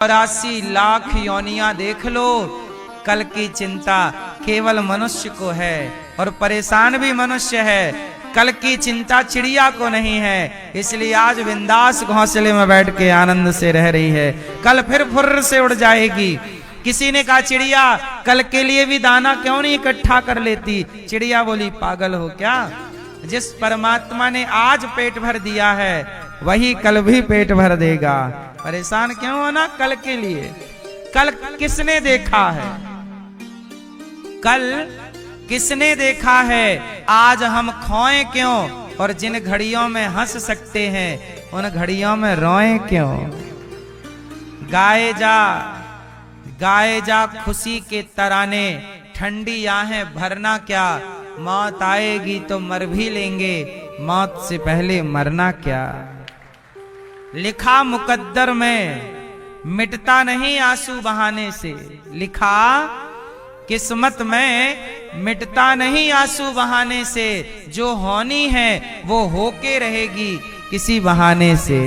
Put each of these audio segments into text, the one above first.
84 लाख योनियां देख लो, कल की चिंता केवल मनुष्य को है और परेशान भी मनुष्य है। कल की चिंता चिड़िया को नहीं है, इसलिए आज बिंदास घोंसले में बैठ के आनंद से रह रही है। कल फिर फुर्र से उड़ जाएगी। किसी ने कहा चिड़िया कल के लिए भी दाना क्यों नहीं इकट्ठा कर लेती? चिड़िया बोली पागल हो क्या? जिस परमात्मा ने आज पेट भर दिया है वही कल भी पेट भर देगा। परेशान क्यों होना कल के लिए? कल किसने देखा है? कल किसने देखा है? आज हम खोएं क्यों? और जिन घड़ियों में हंस सकते हैं उन घड़ियों में रोएं क्यों? गाए जा खुशी के तराने, ठंडी आहें भरना क्या? मौत आएगी तो मर भी लेंगे, मौत से पहले मरना क्या? लिखा मुकद्दर में मिटता नहीं आंसू बहाने से, लिखा किस्मत में मिटता नहीं आंसू बहाने से, जो होनी है वो होके रहेगी किसी बहाने से।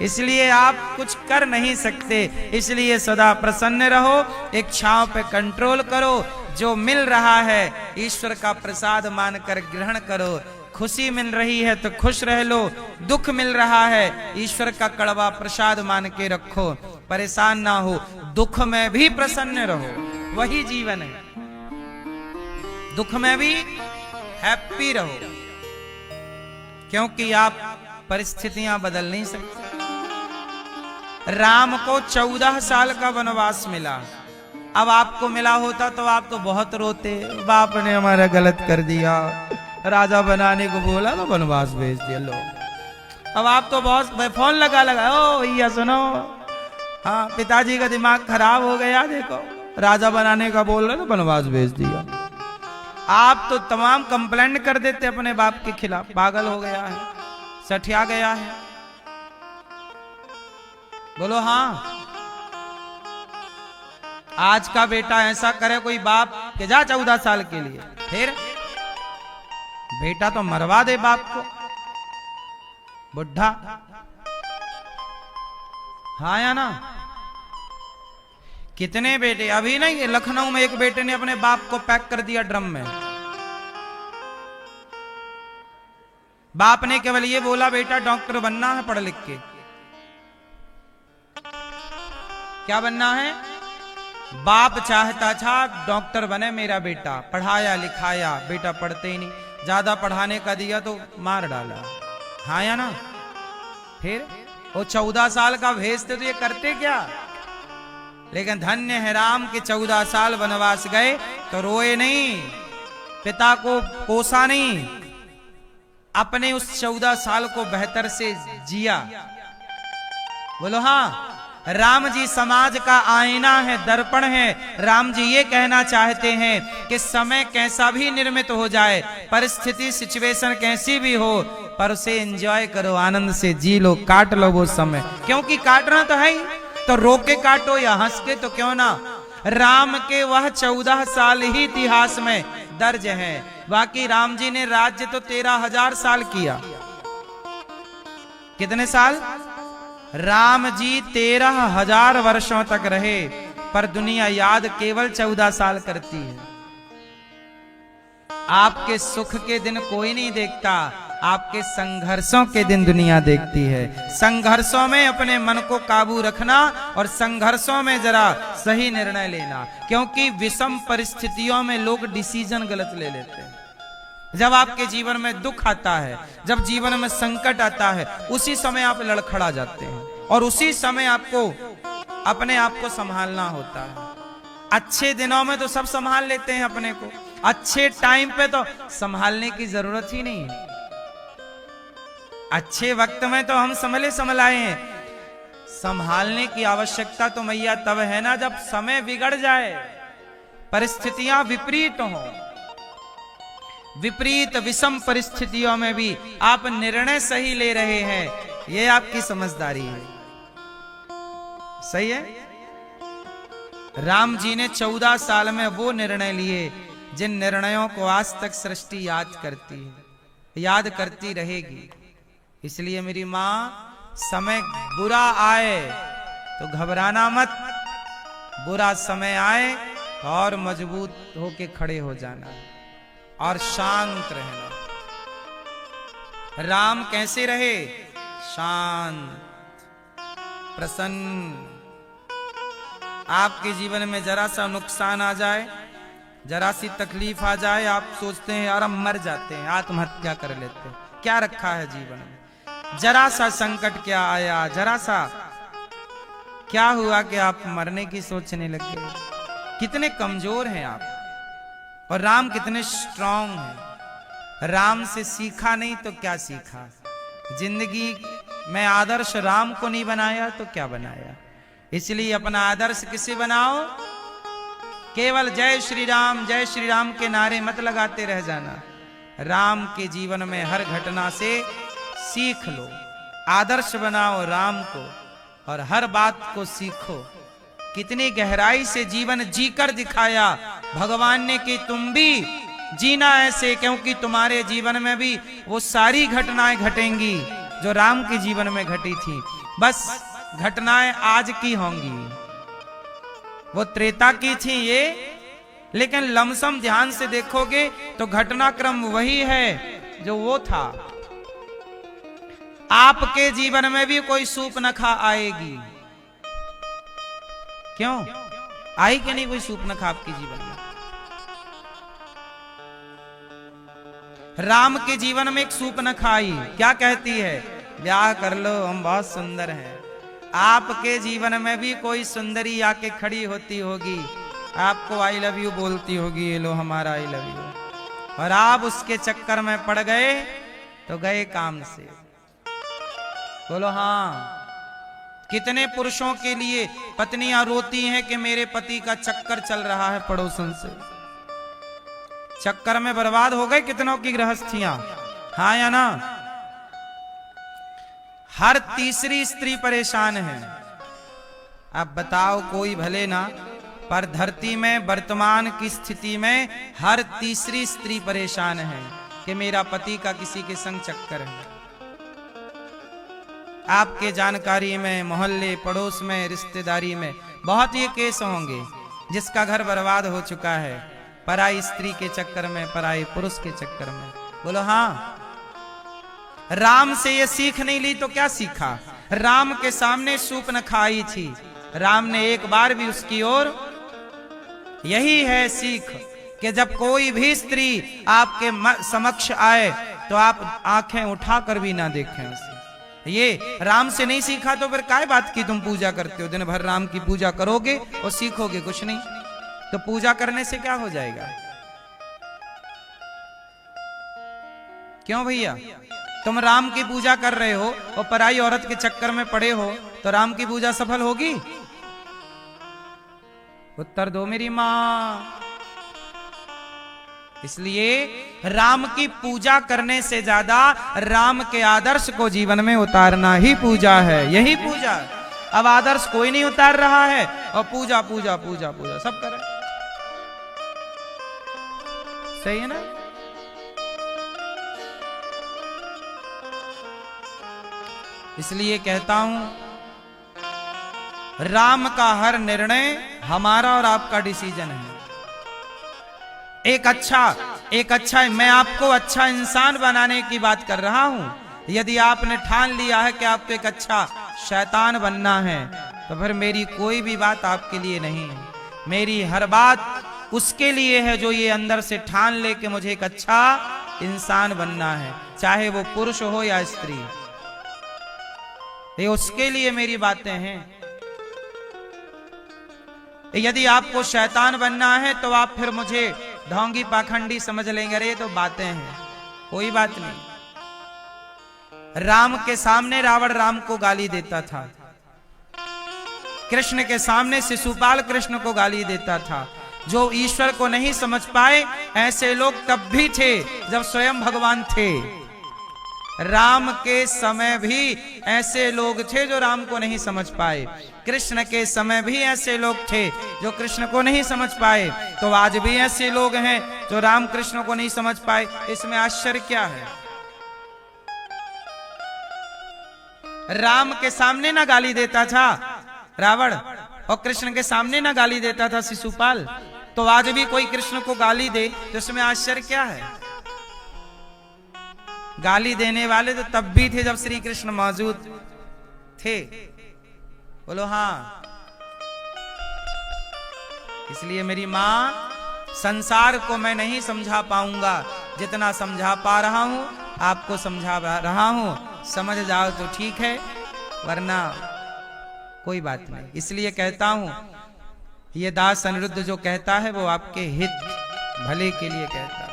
इसलिए आप कुछ कर नहीं सकते, इसलिए सदा प्रसन्न रहो, इच्छाओं पे कंट्रोल करो। जो मिल रहा है ईश्वर का प्रसाद मानकर ग्रहण करो। खुशी मिल रही है तो खुश रह लो, दुख मिल रहा है ईश्वर का कड़वा प्रसाद मान के रखो। परेशान ना हो, दुख में भी प्रसन्न रहो, वही जीवन है। दुख में भी हैप्पी रहो, क्योंकि आप परिस्थितियां बदल नहीं सकते। राम को 14 साल का वनवास मिला, अब आपको मिला होता तो आप तो बहुत रोते, बाप ने हमारा गलत कर दिया, राजा बनाने को बोला तो वनवास भेज दिया। लो अब आप तो बहुत फोन लगा ओ भैया सुनो, हाँ पिताजी का दिमाग खराब हो गया, देखो राजा बनाने का बोल रहे तो वनवास भेज दिया। आप तो तमाम कंप्लेंट कर देते अपने बाप के खिलाफ, पागल हो गया है, सठिया गया है। बोलो हाँ। आज का बेटा ऐसा करे कोई बाप के जा 14 साल के लिए, फिर बेटा तो मरवा दे बाप को, बुढ़ा। हाँ या ना? कितने बेटे, अभी नहीं लखनऊ में एक बेटे ने अपने बाप को पैक कर दिया ड्रम में। बाप ने केवल ये बोला बेटा डॉक्टर बनना है पढ़ लिख के। क्या बनना है? बाप चाहता था डॉक्टर बने मेरा बेटा, पढ़ाया लिखाया, बेटा पढ़ते ही नहीं, ज्यादा पढ़ाने का दिया तो मार डाला। हाँ या ना? फिर वो 14 साल का भेजते तो ये करते क्या? लेकिन धन्य है राम के 14 साल वनवास गए तो रोए नहीं, पिता को कोसा नहीं, अपने उस 14 साल को बेहतर से जिया। बोलो हाँ। राम जी समाज का आईना है, दर्पण है। राम जी ये कहना चाहते हैं कि समय कैसा भी निर्मित हो जाए, परिस्थिति सिचुएशन कैसी भी हो, पर उसे एंजॉय करो, आनंद से जी लो, काट लो वो समय, क्योंकि काटना तो है ही, तो रो के काटो या हंस के तो क्यों ना। राम के वह 14 साल ही इतिहास में दर्ज है, बाकी राम जी ने राज्य तो 13,000 साल किया। कितने साल? राम जी 13,000 वर्षों तक रहे, पर दुनिया याद केवल 14 साल करती है। आपके सुख के दिन कोई नहीं देखता, आपके संघर्षों के दिन दुनिया देखती है। संघर्षों में अपने मन को काबू रखना और संघर्षों में जरा सही निर्णय लेना, क्योंकि विषम परिस्थितियों में लोग डिसीजन गलत ले लेते हैं। जब आपके जीवन में दुख आता है, जब जीवन में संकट आता है, उसी समय आप लड़खड़ा जाते हैं और उसी समय आपको अपने आप को संभालना होता है। अच्छे दिनों में तो सब संभाल लेते हैं अपने को, अच्छे टाइम पे तो संभालने की जरूरत ही नहीं है। अच्छे वक्त में तो हम संभलाए हैं, संभालने की आवश्यकता तो मैया तब है ना जब समय बिगड़ जाए, परिस्थितियां विपरीत हों। विपरीत विषम परिस्थितियों में भी आप निर्णय सही ले रहे हैं, ये आपकी समझदारी है। सही है? राम जी ने 14 साल में वो निर्णय लिए जिन निर्णयों को आज तक सृष्टि याद करती है, याद करती रहेगी। इसलिए मेरी मां समय बुरा आए तो घबराना मत, बुरा समय आए तो और मजबूत होके खड़े हो जाना और शांत रहना। राम कैसे रहे? शांत, प्रसन्न। आपके जीवन में जरा सा नुकसान आ जाए, जरा सी तकलीफ आ जाए, आप सोचते हैं यार हम मर जाते हैं, आत्महत्या कर लेते हैं। क्या रखा है जीवन में? जरा सा संकट क्या आया, जरा सा क्या हुआ कि आप मरने की सोचने लगे? कितने कमजोर हैं आप, और राम कितने स्ट्रांग हैं। राम से सीखा नहीं तो क्या सीखा? जिंदगी में आदर्श राम को नहीं बनाया तो क्या बनाया? इसलिए अपना आदर्श किसे बनाओ? केवल जय श्री राम के नारे मत लगाते रह जाना। राम के जीवन में हर घटना से सीख लो, आदर्श बनाओ राम को और हर बात को सीखो। कितनी गहराई से जीवन जीकर दिखाया भगवान ने कि तुम भी जीना ऐसे, क्योंकि तुम्हारे जीवन में भी वो सारी घटनाएं घटेंगी जो राम के जीवन में घटी थी। बस घटनाएं आज की होंगी, वो त्रेता की थी ये, लेकिन लमसम ध्यान से देखोगे तो घटनाक्रम वही है जो वो था। आपके जीवन में भी कोई सूपनखा आएगी। क्यों आई कि नहीं कोई सूपनखा आपके जीवन में? राम के जीवन में एक सूपनखा आई, क्या कहती है? ब्याह कर लो, हम बहुत सुंदर हैं। आपके जीवन में भी कोई सुंदरी आके खड़ी होती होगी, आपको आई लव यू बोलती होगी, ये लो हमारा आई लव यू, और आप उसके चक्कर में पड़ गए तो गए काम से। बोलो हाँ। कितने पुरुषों के लिए पत्नियां रोती हैं कि मेरे पति का चक्कर चल रहा है पड़ोसन से, चक्कर में बर्बाद हो गए कितनों की गृहस्थियां। हाँ या ना? हर तीसरी स्त्री परेशान है। अब बताओ, कोई भले ना, पर धरती में वर्तमान की स्थिति में हर तीसरी स्त्री परेशान है कि मेरा पति का किसी के संग चक्कर है। आपके जानकारी में, मोहल्ले पड़ोस में, रिश्तेदारी में बहुत ये केस होंगे जिसका घर बर्बाद हो चुका है पराई स्त्री के चक्कर में, पराई पुरुष के चक्कर में। बोलो हाँ। राम से ये सीख नहीं ली तो क्या सीखा? राम के सामने सूपनखा आई थी, राम ने एक बार भी उसकी ओर, यही है सीख कि जब कोई भी स्त्री आपके समक्ष आए तो आप आंखें उठाकर भी ना देखें उसे। ये राम से नहीं सीखा तो फिर काय बात की तुम पूजा करते हो? दिन भर राम की पूजा करोगे और सीखोगे कुछ नहीं, तो पूजा करने से क्या हो जाएगा? क्यों भैया? तुम राम की पूजा कर रहे हो और पराई औरत के चक्कर में पड़े हो तो राम की पूजा सफल होगी? उत्तर दो मेरी मां। इसलिए राम की पूजा करने से ज्यादा राम के आदर्श को जीवन में उतारना ही पूजा है, यही पूजा। अब आदर्श कोई नहीं उतार रहा है और पूजा पूजा पूजा पूजा सब करे। सही है ना? इसलिए कहता हूं, राम का हर निर्णय हमारा और आपका डिसीजन है। एक अच्छा मैं आपको अच्छा इंसान बनाने की बात कर रहा हूं। यदि आपने ठान लिया है कि आपको एक अच्छा शैतान बनना है तो फिर मेरी कोई भी बात आपके लिए नहीं है। मेरी हर बात उसके लिए है जो ये अंदर से ठान ले कि मुझे एक अच्छा इंसान बनना है, चाहे वो पुरुष हो या स्त्री। ये उसके लिए मेरी बातें हैं। यदि आपको शैतान बनना है तो आप फिर मुझे ढोंगी पाखंडी समझ लेंगे, अरे तो बातें हैं, कोई बात नहीं। राम के सामने रावण राम को गाली देता था, कृष्ण के सामने शिशुपाल कृष्ण को गाली देता था। जो ईश्वर को नहीं समझ पाए ऐसे लोग तब भी थे जब स्वयं भगवान थे। राम के समय भी ऐसे लोग थे जो राम को नहीं समझ पाए, कृष्ण के समय भी ऐसे लोग थे जो कृष्ण को नहीं समझ पाए, तो आज भी ऐसे लोग हैं जो राम कृष्ण को नहीं समझ पाए। इसमें आश्चर्य क्या है? राम के सामने ना गाली देता था, रावण, और कृष्ण के सामने ना गाली देता था शिशुपाल, तो आज भी कोई कृष्ण को गाली दे तो इसमें आश्चर्य क्या है? गाली देने वाले तो तब भी थे जब श्री कृष्ण मौजूद थे। बोलो हाँ। इसलिए मेरी मां, संसार को मैं नहीं समझा पाऊंगा, जितना समझा पा रहा हूं आपको समझा रहा हूं, समझ जाओ तो ठीक है, वरना कोई बात नहीं। इसलिए कहता हूं, ये दास अनिरुद्ध जो कहता है वो आपके हित भले के लिए कहता है।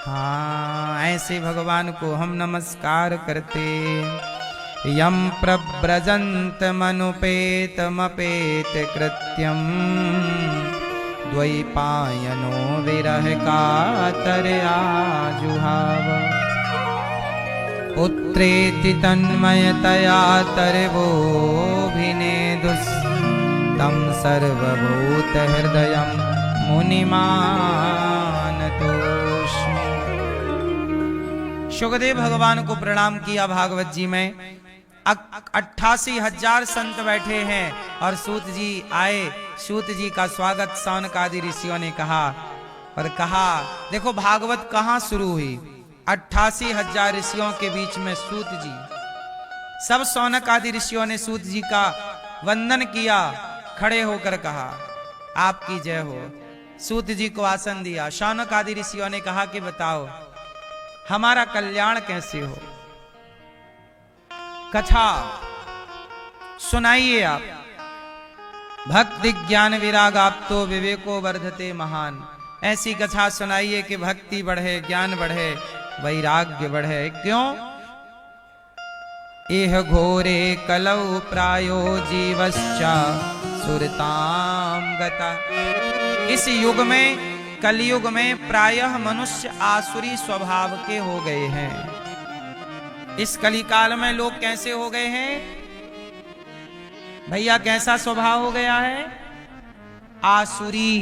हाँ, ऐसे भगवान को हम नमस्कार करते। यम प्रव्रजंत मनुपेतमपेत कृत्यम द्वैपायनो विरह कातर आजुहाव। पुत्रेति तन्मयतया तरवोभिनेदुस् तं सर्वभूत हृदयं मुनिमानतोऽस्मि। सुखदेव भगवान को प्रणाम किया भागवत जी में। 88,000 संत बैठे हैं और सूत जी आए। सूत जी का स्वागत सौनक आदि ऋषियों ने कहा और कहा, देखो भागवत कहां शुरू हुई? 88,000 ऋषियों के बीच में सूत जी। सब सौनक आदि ऋषियों ने सूत जी का वंदन किया, खड़े होकर कहा आपकी जय हो। सूत जी को आसन दिया। सौनक आदि ऋषियों ने कहा कि बताओ हमारा कल्याण कैसे हो, कथा सुनाइए आप। भक्ति ज्ञान विराग आप तो विवेको वर्धते महान। ऐसी कथा सुनाइए कि भक्ति बढ़े, ज्ञान बढ़े, वैराग्य बढ़े। क्यों? एह घोरे कलौ प्रायो जीवश्चा सुरताम गता। इस युग में, कलयुग में प्रायः मनुष्य आसुरी स्वभाव के हो गए हैं। इस कलिकाल में लोग कैसे हो गए हैं भैया? कैसा स्वभाव हो गया है? आसुरी।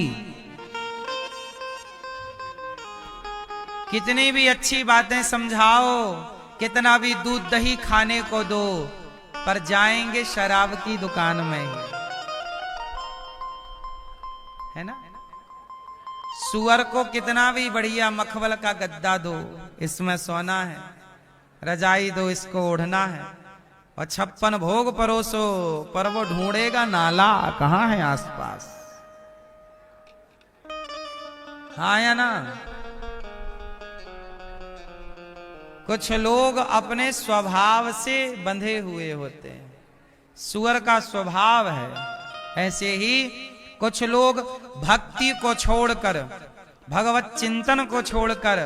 कितनी भी अच्छी बातें समझाओ, कितना भी दूध दही खाने को दो, पर जाएंगे शराब की दुकान में, है ना? सुअर को कितना भी बढ़िया मखमल का गद्दा दो, इसमें सोना है, रजाई दो, इसको ओढ़ना है, और 56 भोग परोसो, पर वो ढूंढेगा नाला कहां है आसपास। हाँ या ना? कुछ लोग अपने स्वभाव से बंधे हुए होते हैं, सुअर का स्वभाव है। ऐसे ही कुछ लोग भक्ति को छोड़कर, भगवत चिंतन को छोड़कर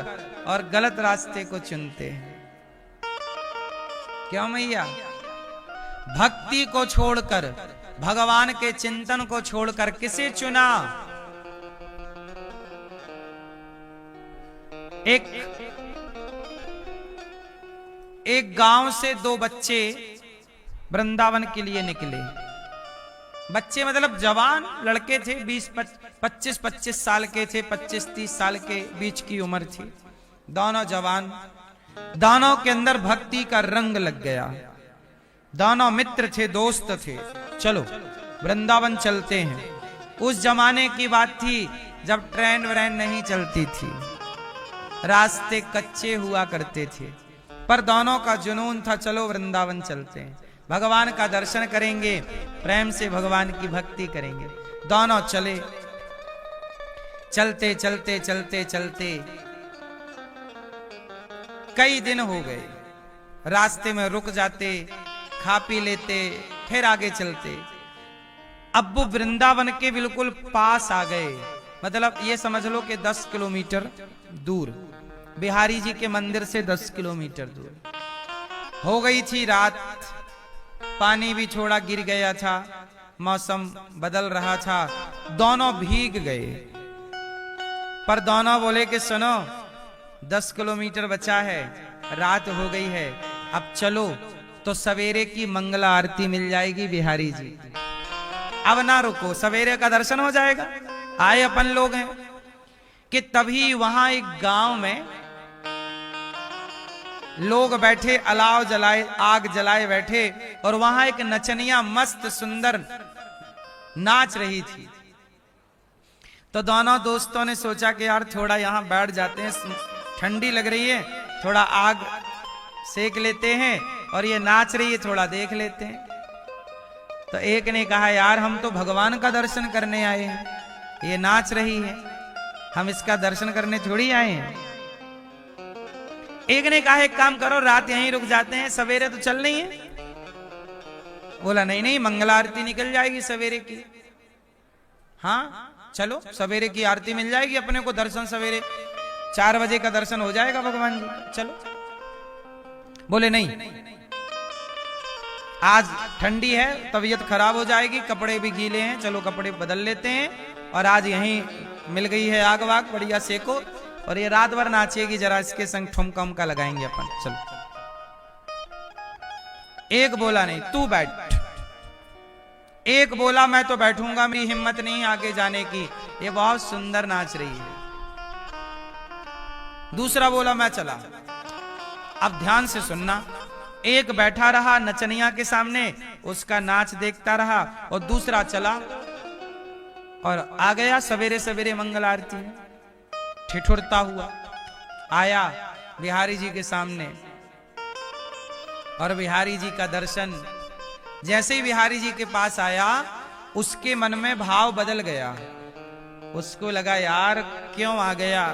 और गलत रास्ते को चुनते हैं। क्यों मैया? भक्ति को छोड़कर, भगवान के चिंतन को छोड़कर किसे चुना? एक गांव से 2 बच्चे वृंदावन के लिए निकले। बच्चे मतलब जवान लड़के थे, 25 साल के थे, 25-30 साल के बीच की उम्र थी। दोनों जवान, दोनों के अंदर भक्ति का रंग लग गया। दोनों मित्र थे, दोस्त थे। चलो वृंदावन चलते हैं। उस जमाने की बात थी जब ट्रेन व्रेन नहीं चलती थी, रास्ते कच्चे हुआ करते थे, पर दोनों का जुनून था चलो वृंदावन चलते हैं, भगवान का दर्शन करेंगे, प्रेम से भगवान की भक्ति करेंगे। दोनों चले। चलते चलते चलते चलते कई दिन हो गए। रास्ते में रुक जाते, खा पी लेते, फिर आगे चलते। अब वो वृंदावन के बिल्कुल पास आ गए। मतलब ये समझ लो कि 10 किलोमीटर दूर, बिहारी जी के मंदिर से 10 किलोमीटर दूर। हो गई थी रात, पानी भी थोड़ा गिर गया था, मौसम बदल रहा था, दोनों भीग गए। पर दोनों बोले कि सुनो 10 किलोमीटर बचा है, रात हो गई है, अब चलो तो सवेरे की मंगला आरती मिल जाएगी बिहारी जी। अब ना रुको, सवेरे का दर्शन हो जाएगा, आए अपन लोग हैं। कि तभी वहां एक गांव में लोग बैठे अलाव जलाए, आग जलाए बैठे, और वहां एक नचनिया मस्त सुंदर नाच रही थी। तो दोनों दोस्तों ने सोचा कि यार थोड़ा यहां बैठ जाते हैं, ठंडी लग रही है, थोड़ा आग सेक लेते हैं, और ये नाच रही है थोड़ा देख लेते हैं। तो एक ने कहा यार हम तो भगवान का दर्शन करने आए हैं, ये नाच रही है, हम इसका दर्शन करने थोड़ी आए हैं। एक ने कहा एक काम करो, रात यहीं रुक जाते हैं, सवेरे तो चल नहीं है। बोला नहीं नहीं, मंगल आरती निकल जाएगी सवेरे की। हाँ चलो, सवेरे की आरती मिल जाएगी अपने को, दर्शन सवेरे 4 बजे का दर्शन हो जाएगा भगवान जी, चलो। बोले नहीं, आज ठंडी है, तबीयत खराब हो जाएगी, कपड़े भी गीले हैं, चलो कपड़े बदल लेते हैं, और आज यहीं मिल गई है आग वाग, बढ़िया सेको, और ये रात भर नाचेगी, जरा इसके संग ठुमका उमका लगाएंगे अपन, चलो। एक बोला नहीं, तू बैठ। एक बोला मैं तो बैठूंगा, मेरी हिम्मत नहीं आगे जाने की, ये बहुत सुंदर नाच रही है। दूसरा बोला मैं चला। अब ध्यान से सुनना, एक बैठा रहा नचनिया के सामने, उसका नाच देखता रहा, और दूसरा चला और आ गया सवेरे सवेरे मंगल आरती में, ठिठुरता हुआ आया बिहारी जी के सामने। और बिहारी जी का दर्शन, जैसे ही बिहारी जी के पास आया, उसके मन में भाव बदल गया। उसको लगा यार क्यों आ गया,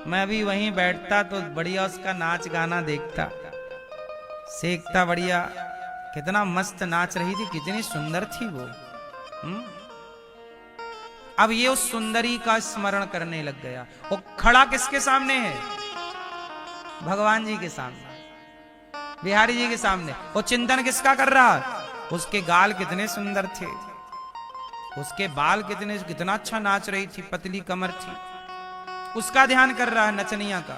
मैं भी वहीं बैठता तो बढ़िया उसका नाच गाना देखता, सेकता, बढ़िया कितना मस्त नाच रही थी, कितनी सुंदर थी वो। अब ये उस सुंदरी का स्मरण करने लग गया। वो खड़ा किसके सामने है? भगवान जी के सामने, बिहारी जी के सामने। वो चिंतन किसका कर रहा? उसके गाल कितने सुंदर थे, उसके बाल कितना अच्छा नाच रही थी, पतली कमर थी, उसका ध्यान कर रहा है, नचनिया का।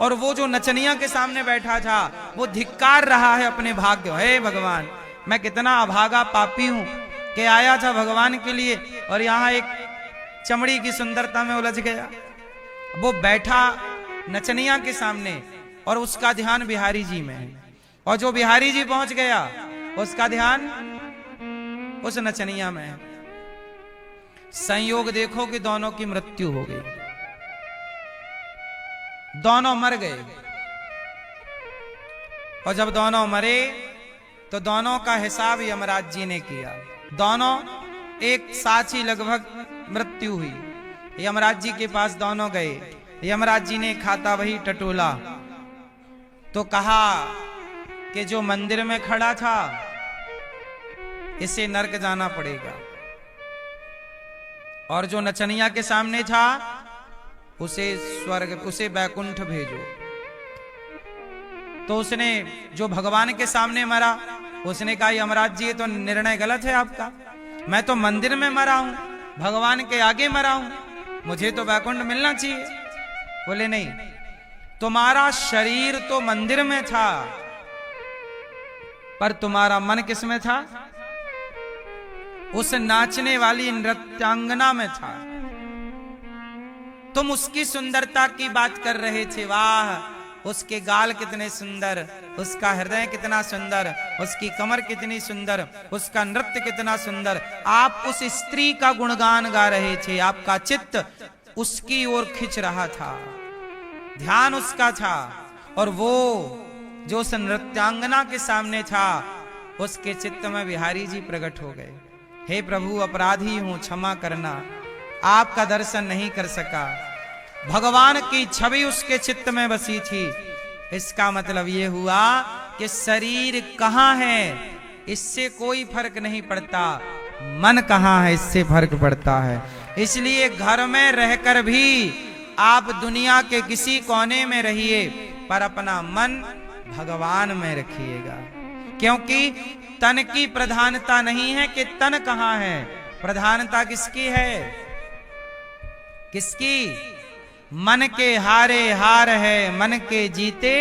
और वो जो नचनिया के सामने बैठा था, वो धिक्कार रहा है अपने भाग्य, हे भगवान मैं कितना अभागा पापी हूं कि आया था भगवान के लिए, और यहां एक चमड़ी की सुंदरता में उलझ गया। वो बैठा नचनिया के सामने, और उसका ध्यान बिहारी जी में है, और जो बिहारी जी पहुंच गया, उसका ध्यान उस नचनिया में है। संयोग देखो कि दोनों की मृत्यु हो गई, दोनों मर गए। और जब दोनों मरे तो दोनों का हिसाब यमराज जी ने किया। दोनों एक साथ ही लगभग मृत्यु हुई। यमराज जी के पास दोनों गए, यमराज जी ने खाता वही टटोला, तो कहा कि जो मंदिर में खड़ा था इसे नरक जाना पड़ेगा, और जो नचनिया के सामने था उसे स्वर्ग, उसे बैकुंठ भेजो। तो उसने, जो भगवान के सामने मरा, उसने कहा यमराज जी ये तो निर्णय गलत है आपका, मैं तो मंदिर में मरा हूं, भगवान के आगे मरा हूं, मुझे तो बैकुंठ मिलना चाहिए। बोले नहीं, तुम्हारा शरीर तो मंदिर में था, पर तुम्हारा मन किस में था? उस नाचने वाली नृत्यांगना में था। तुम उसकी सुंदरता की बात कर रहे थे, वाह उसके गाल कितने सुंदर, उसका हृदय कितना सुंदर, उसकी कमर कितनी सुंदर, उसका नृत्य कितना सुंदर। आप उस स्त्री का गुणगान गा रहे थे, आपका चित्त उसकी ओर खिंच रहा था, ध्यान उसका था। और वो जो उस नृत्यांगना के सामने था, उसके चित्त में बिहारी जी प्रकट हो गए। हे प्रभु अपराधी हूं, क्षमा करना, आपका दर्शन नहीं कर सका। भगवान की छवि उसके चित्त में बसी थी। इसका मतलब यह हुआ कि शरीर कहां है इससे कोई फर्क नहीं पड़ता, मन कहां है इससे फर्क पड़ता है। इसलिए घर में रहकर भी आप दुनिया के किसी कोने में रहिए, पर अपना मन भगवान में रखिएगा, क्योंकि तन की प्रधानता नहीं है कि तन कहां है, प्रधानता किसकी है? किसकी? मन के हारे हार है, मन के जीते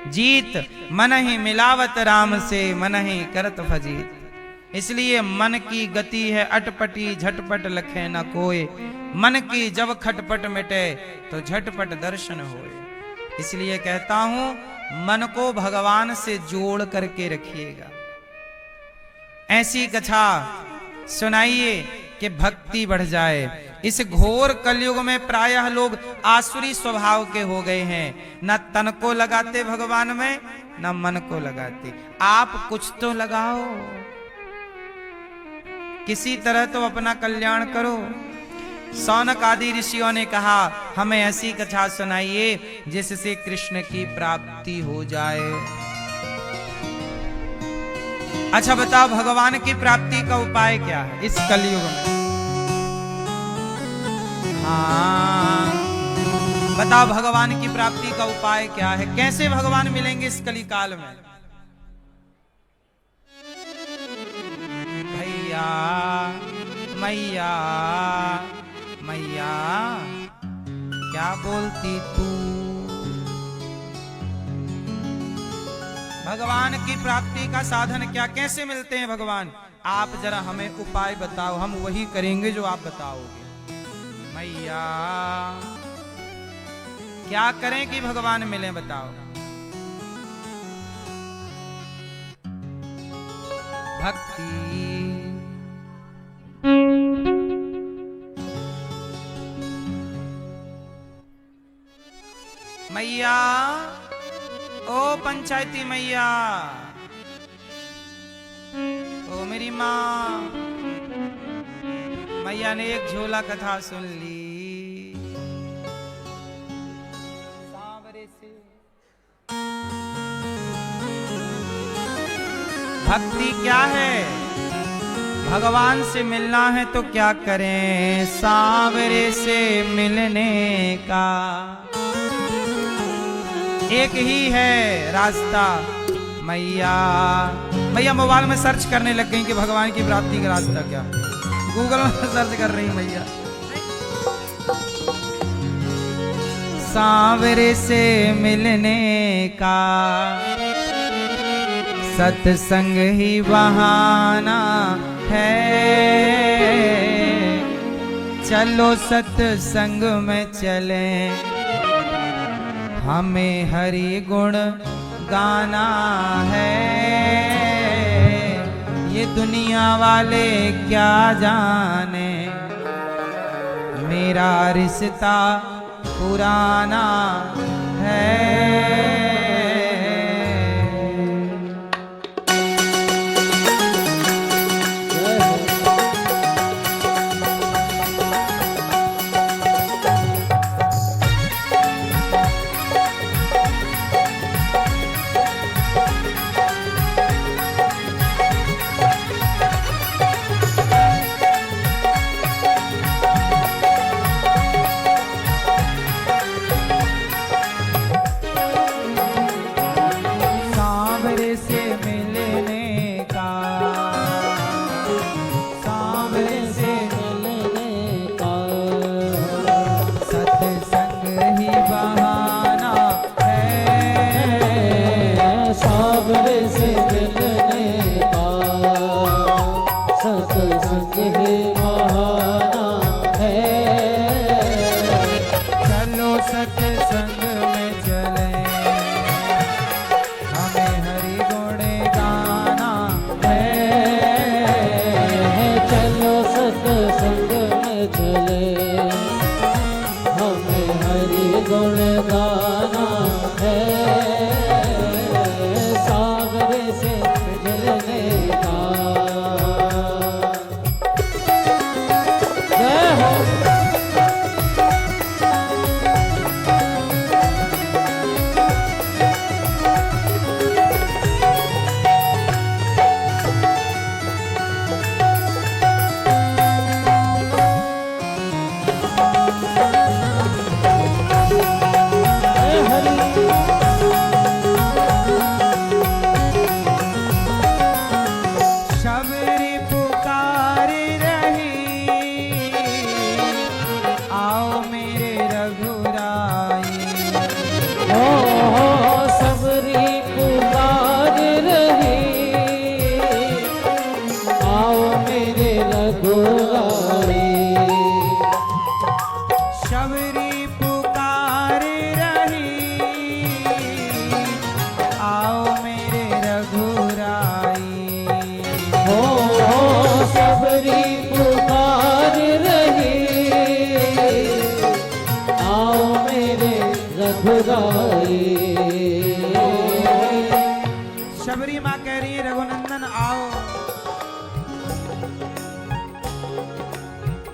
जीत, मन ही मिलावत राम से, मन ही करत फजीत। इसलिए मन की गति है अटपटी, झटपट लखे न कोय, मन की जब खटपट मिटे तो झटपट दर्शन होए। इसलिए कहता हूं मन को भगवान से जोड़ करके रखिएगा। ऐसी कथा सुनाइए कि भक्ति बढ़ जाए। इस घोर कलयुग में प्रायः लोग आसुरी स्वभाव के हो गए हैं, न तन को लगाते भगवान में, न मन को लगाते। आप कुछ तो लगाओ, किसी तरह तो अपना कल्याण करो। सौनक आदि ऋषियों ने कहा हमें ऐसी कथा सुनाइए जिससे कृष्ण की प्राप्ति हो जाए। अच्छा बताओ, भगवान की प्राप्ति का उपाय क्या है इस कलयुग में? हाँ बताओ, भगवान की प्राप्ति का उपाय क्या है? कैसे भगवान मिलेंगे इस कली काल में? भैया मैया मैया क्या बोलती तू? भगवान की प्राप्ति का साधन क्या, कैसे मिलते हैं भगवान? आप जरा हमें उपाय बताओ, हम वही करेंगे जो आप बताओगे। मैया क्या करें कि भगवान मिले, बताओ। भक्ति मैया, ओ पंचायती मैया, ओ मेरी माँ। मैया ने एक झोला कथा सुन ली। सांवरे से भक्ति क्या है? भगवान से मिलना है तो क्या करें? सांवरे से मिलने का एक ही है रास्ता। मैया मैया मोबाइल में सर्च करने लग गई कि भगवान की प्राप्ति का रास्ता क्या। गूगल में सर्च कर रही मैया। सांवरे से मिलने का सत्संग ही बहाना है। चलो सत्संग में चलें, हमें हरि गुण गाना है। ये दुनिया वाले क्या जाने, मेरा रिश्ता पुराना है।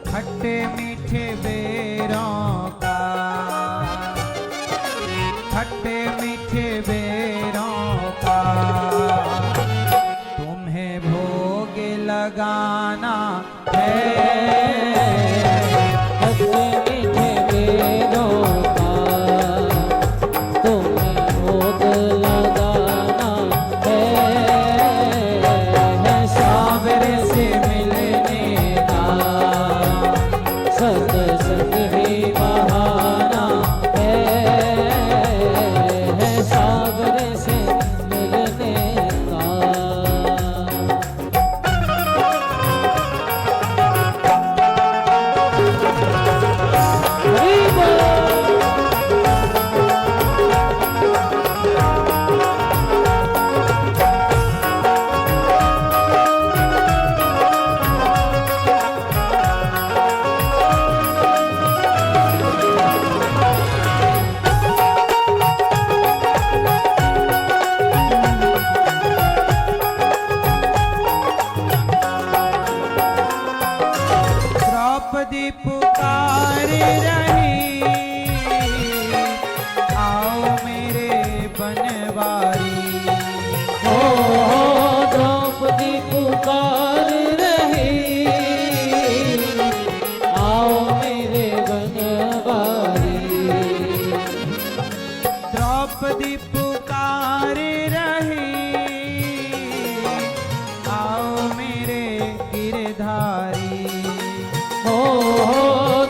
खट्टे मीठे बेरों का, खट्टे मीठे बेरों का तुम्हें भोग लगाना है। खट्टे मीठे बेरों का तुम्हें भोग लगाना है। सावरे से मिलने का सत्संग ही बहाना है। सावरे से मिलने का। हरि बोल। द्रौपदी पुकार रही, आओ मेरे बनवारी। हो द्रौपदी पुकार रही, आओ मेरे बनवारी। द्रौपदी पुकार रही, आओ मेरे गिरधारी। हो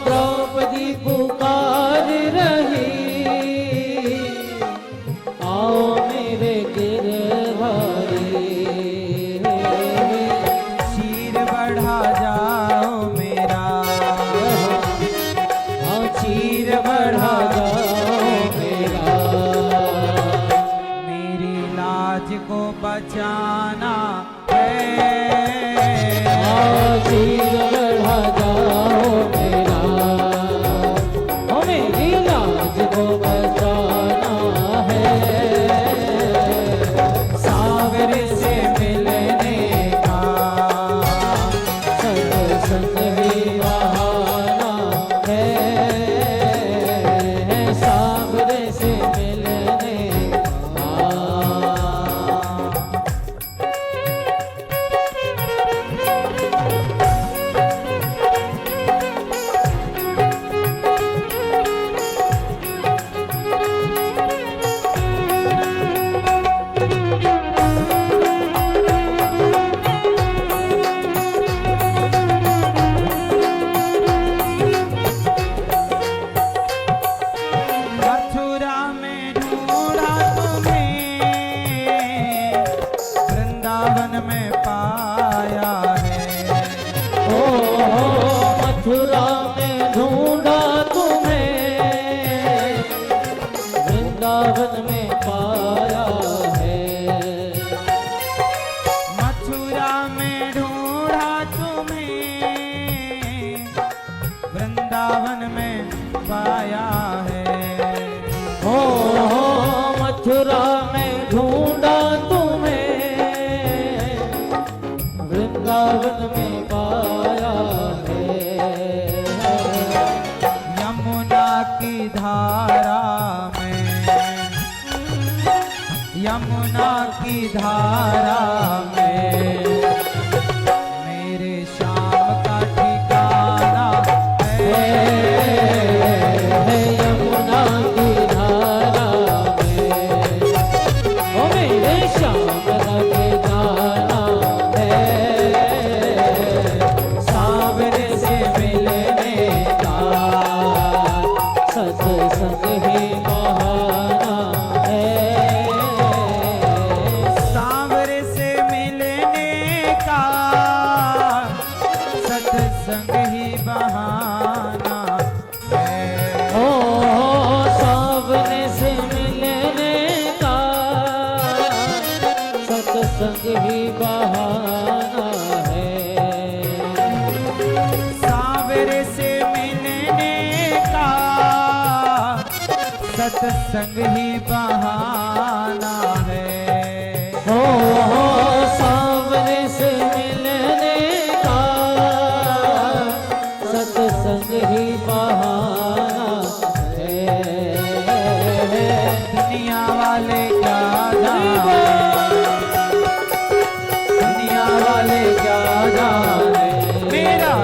द्रौपदी पुकार रही, आओ मेरे गिरधारी। शीर बढ़ा जाओ मेरा, हाँ चीर बढ़ा जाओ मेरा। मेरी लाज को बचाना है। हाँ चीर बढ़ा जाओ मेरा। ओ मेरी लाज को बचाना है। सावरे से मिलने का सत्संग ही बहाना है। सावरे से मिलने का। मथुरा में ढूंढा तुम्हें, वृंदावन में पाया है। ओ मथुरा में ढूंढा तुम्हें, वृंदावन में पाया है। मथुरा में ढूंढा तुम्हें, वृंदावन में पाया है। हो मथुरा में ढूंढा तुम्हें, वृंदावन में पाया है। यमुना की धारा में, यमुना की धारा में मेरे श्याम का ठिकाना है। यमुना की धारा में ओ मेरे श्याम का गाना है। सावरे से मिलने का सत्संग ही बहाना है। सावरे से मिलने का सत्संग ही बहाना है। ओ सावरे से मिलने का सत्संग ही बहाना है। सावरे से मिलने का सत्संग ही बहाना है। हो सावरे से मिलने का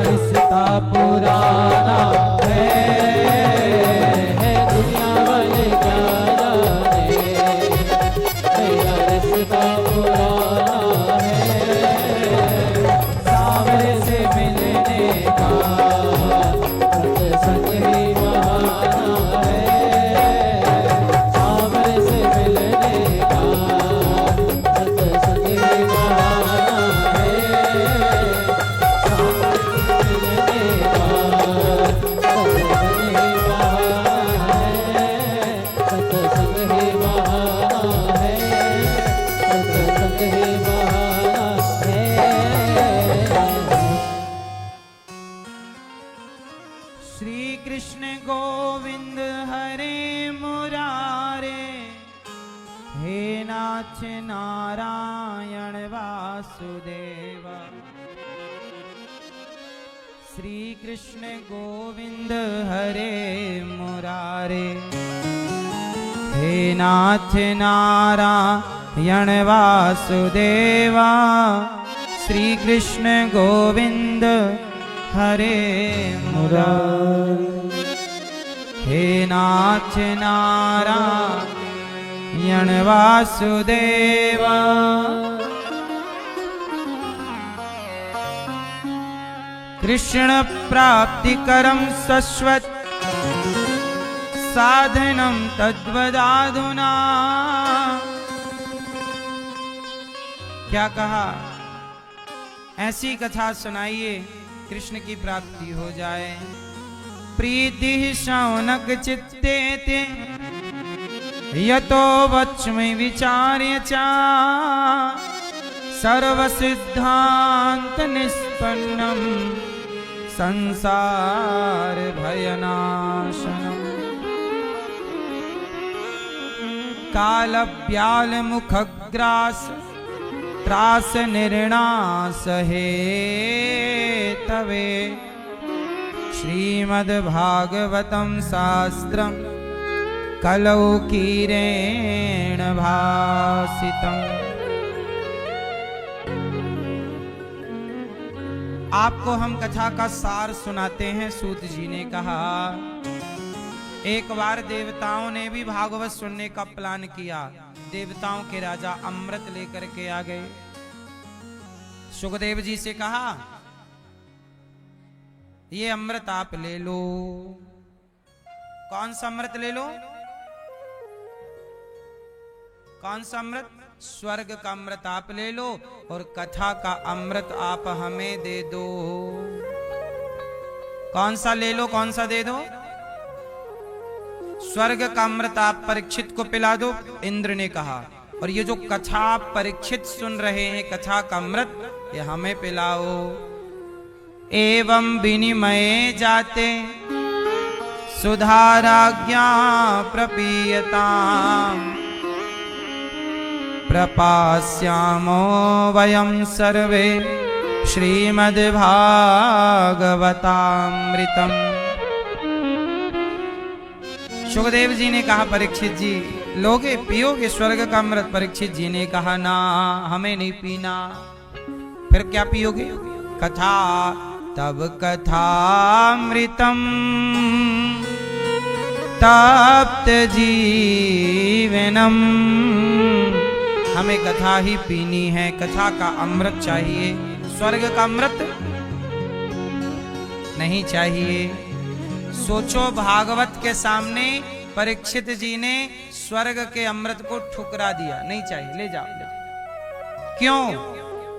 रिश्ता पुराना है, दुनिया वाले क्या जाने, मेरा रिश्ता पुराना है। सावरे से मिलने का सत्संग ही बहाना है, सावरे से मिलने का सत्संग ही बहाना है, सत्संग ही बहाना है, सत्संग ही बहाना है। श्री कृष्ण गोविंद हरे मुरारे, हे नाथ नारायण वासुदेव। श्री कृष्ण गोविंद हरे मुरारे, हे नाथ नारायण वासुदेवा। श्री कृष्ण गोविंद हरे मुरारे, हे नाथ नारायण वासुदेवा। कृष्ण प्राप्तिकरं शश्वत साधनं तद्वदाधुना। क्या कहा? ऐसी कथा सुनाइए कृष्ण की प्राप्ति हो जाए। प्रीति शौनक चित्ते ते यतो वच्मि विचार्य चा, सर्व सिद्धांत निष्पन्नम संसार भयनाशनम। काल ब्याल मुखग्रास त्रास निर्णास हे तवे। श्रीमद्भागवतं शास्त्रं कलौ कीरेण भासितम्। आपको हम कथा का सार सुनाते हैं। सूत जी ने कहा, एक बार देवताओं ने भी भागवत सुनने का प्लान किया। देवताओं के राजा अमृत लेकर के आ गए। सुखदेव जी से कहा, ये अमृत आप ले लो। कौन सा अमृत ले लो? कौन सा अमृत? स्वर्ग का अमृत आप ले लो और कथा का अमृत आप हमें दे दो। कौन सा ले लो, कौन सा दे दो? स्वर्ग का अमृत आप परीक्षित को पिला दो, इंद्र ने कहा। और ये जो कथा आप परीक्षित सुन रहे हैं, कथा का अमृत, ये हमें पिलाओ। एवं विनिमये जाते सुधाराज्ञा प्रपीयताम्। प्रपास्यामो वयं सर्वे श्रीमद्भागवतामृतम्। सुखदेव जी ने कहा, परीक्षित जी लोगे, पियोगे स्वर्ग का अमृत? परीक्षित जी ने कहा, ना, हमें नहीं पीना। फिर क्या पियोगे? कथा। तब कथामृतम तप्त जीवनम। हमें कथा ही पीनी है, कथा का अमृत चाहिए, स्वर्ग का अमृत नहीं चाहिए। सोचो, भागवत के सामने परीक्षित जी ने स्वर्ग के अमृत को ठुकरा दिया। नहीं चाहिए, ले जाओ, ले जाओ। क्यों?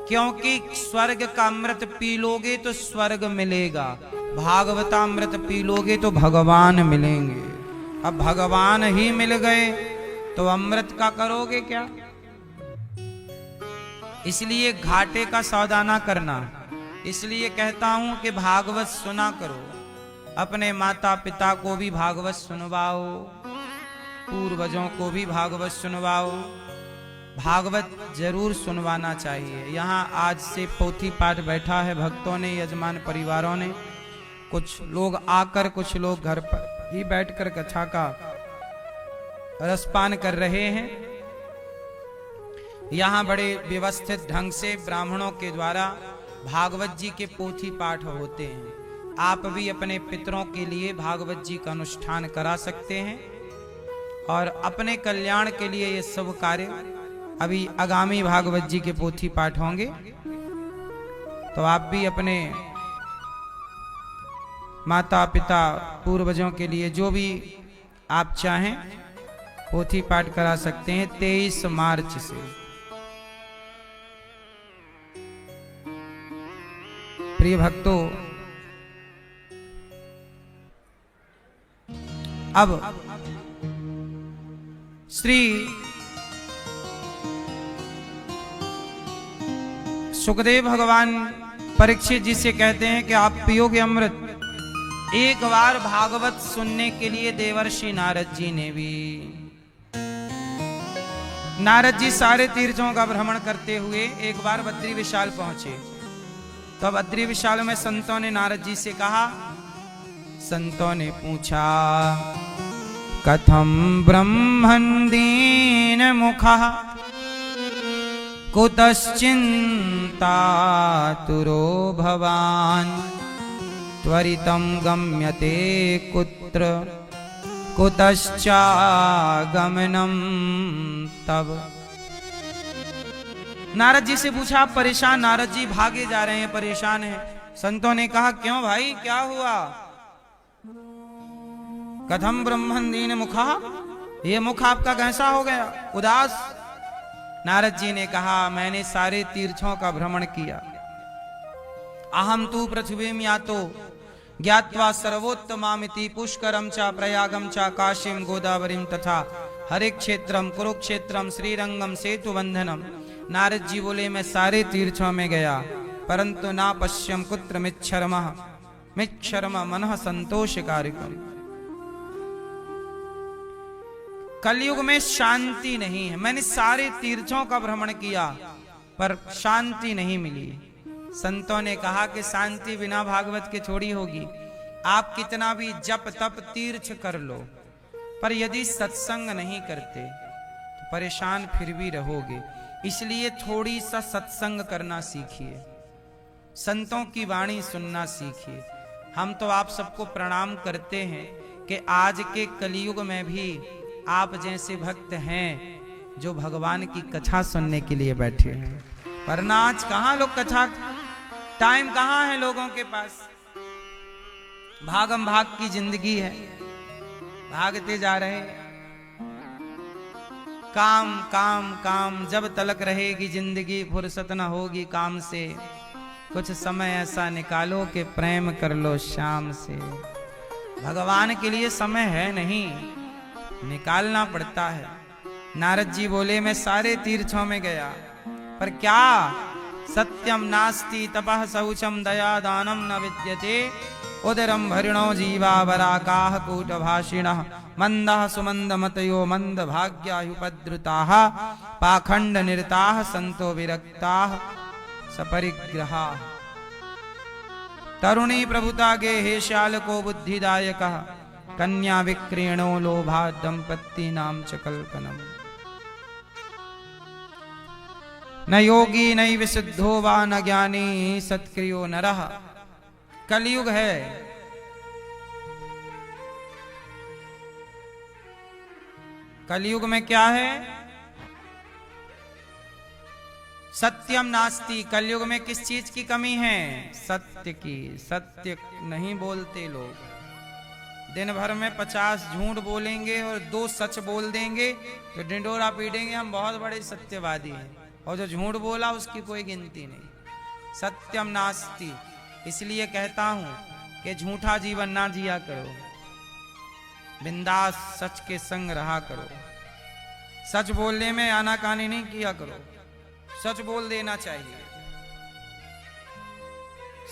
क्योंकि स्वर्ग का अमृत पी लोगे तो स्वर्ग मिलेगा, भागवतामृत पी लोगे तो भगवान मिलेंगे। अब भगवान ही मिल गए तो अमृत का करोगे क्या? इसलिए घाटे का सौदा ना करना। इसलिए कहता हूं कि भागवत सुना करो, अपने माता पिता को भी भागवत सुनवाओ, पूर्वजों को भी भागवत सुनवाओ। भागवत जरूर सुनवाना चाहिए। यहाँ आज से पोथी पाठ बैठा है, भक्तों ने, यजमान परिवारों ने, कुछ लोग आकर, कुछ लोग घर पर ही बैठकर कथा का रसपान कर रहे हैं। यहाँ बड़े व्यवस्थित ढंग से ब्राह्मणों के द्वारा भागवत जी के पोथी पाठ होते हैं। आप भी अपने पितरों के लिए भागवत जी का अनुष्ठान करा सकते हैं और अपने कल्याण के लिए ये सब कार्य, अभी आगामी भागवत जी के पोथी पाठ होंगे, तो आप भी अपने माता पिता पूर्वजों के लिए जो भी आप चाहें पोथी पाठ करा सकते हैं 23 मार्च से। प्रिय भक्तों, अब श्री सुखदेव भगवान परीक्षित जी से कहते हैं कि आप पियोगे अमृत। एक बार भागवत सुनने के लिए देवर्षि नारद जी ने भी, नारद जी सारे तीर्थों का भ्रमण करते हुए एक बार बद्री विशाल पहुंचे। तो बद्री विशाल में संतों ने नारद जी से कहा, संतों ने पूछा, कथम ब्रह्मन् दीन मुखः कुतश्चिन्तातुरो भवान् त्वरितं गम्यते कुत्र कुतश्चागमनं तव। नारद जी से पूछा, आप परेशान, नारद जी भागे जा रहे हैं, परेशान हैं। संतों ने कहा, क्यों भाई, क्या हुआ? कथम ब्रह्मन् दीन मुखः, ये मुख आपका कैसा हो गया, उदास? नारद जी ने कहा, मैंने सारे तीर्थों का भ्रमण किया। अहम तु पृथ्वीम यातो ज्ञात्वा सर्वोत्तमामिति पुष्करम च प्रयागम च काशीम गोदावरीम तथा हरे क्षेत्रम कुरुक्षेत्रम श्रीरंगम सेतुबंधनम। नारद जी बोले, मैं सारे तीर्थों में गया, परंतु ना पश्यम कुत्र मिच्छर्म मनः संतोषकारिकम। कलयुग में शांति नहीं है। मैंने सारे तीर्थों का भ्रमण किया पर शांति नहीं मिली। संतों ने कहा कि शांति बिना भागवत के थोड़ी होगी। आप कितना भी जप तप तीर्थ कर लो, पर यदि सत्संग नहीं करते तो परेशान फिर भी रहोगे। इसलिए थोड़ी सा सत्संग करना सीखिए, संतों की वाणी सुनना सीखिए। हम तो आप सबको प्रणाम करते हैं कि आज के कलयुग में भी आप जैसे भक्त हैं जो भगवान की कथा सुनने के लिए बैठे हैं। वरना आज कहाँ लोग कथा, टाइम कहाँ है लोगों के पास। भागम भाग की जिंदगी है, भागते जा रहे हैं, काम काम काम। जब तलक रहेगी जिंदगी फुर्सत न होगी काम से। कुछ समय ऐसा निकालो कि प्रेम कर लो शाम से। भगवान के लिए समय है नहीं, निकालना पड़ता है। नारद जी बोले, मैं सारे तीर्थों में गया, पर क्या? सत्यम नास्ति तपः शौचम दया दानम न विद्यते उदरम भरिणो जीवा वराकाः कूटभाषिणः मंदः सुमंदमतयो मंद भाग्यायुपद्रुताः पाखंड निरताः संतो विरक्ताः सपरिग्रहाः। तरुणी प्रभुता गे हे शालको बुद्धिदायकः कन्या विक्रीणो लोभा दंपत्ति नाम च कल्पनम। न योगी न विशुद्धो वा न ज्ञानी सत्क्रियो नरः। कलयुग है, कलयुग में क्या है? सत्यम नास्ति। कलयुग में किस चीज की कमी है? सत्य की। सत्य नहीं बोलते लोग। दिन भर में 50 झूठ बोलेंगे और 2 सच बोल देंगे तो डिंडोरा पीटेंगे, हम बहुत बड़े सत्यवादी हैं। और जो झूठ बोला उसकी कोई गिनती नहीं। सत्यम नास्ति। इसलिए कहता हूं कि झूठा जीवन ना जिया करो, बिंदास सच के संग रहा करो। सच बोलने में आनाकानी नहीं किया करो, सच बोल देना चाहिए।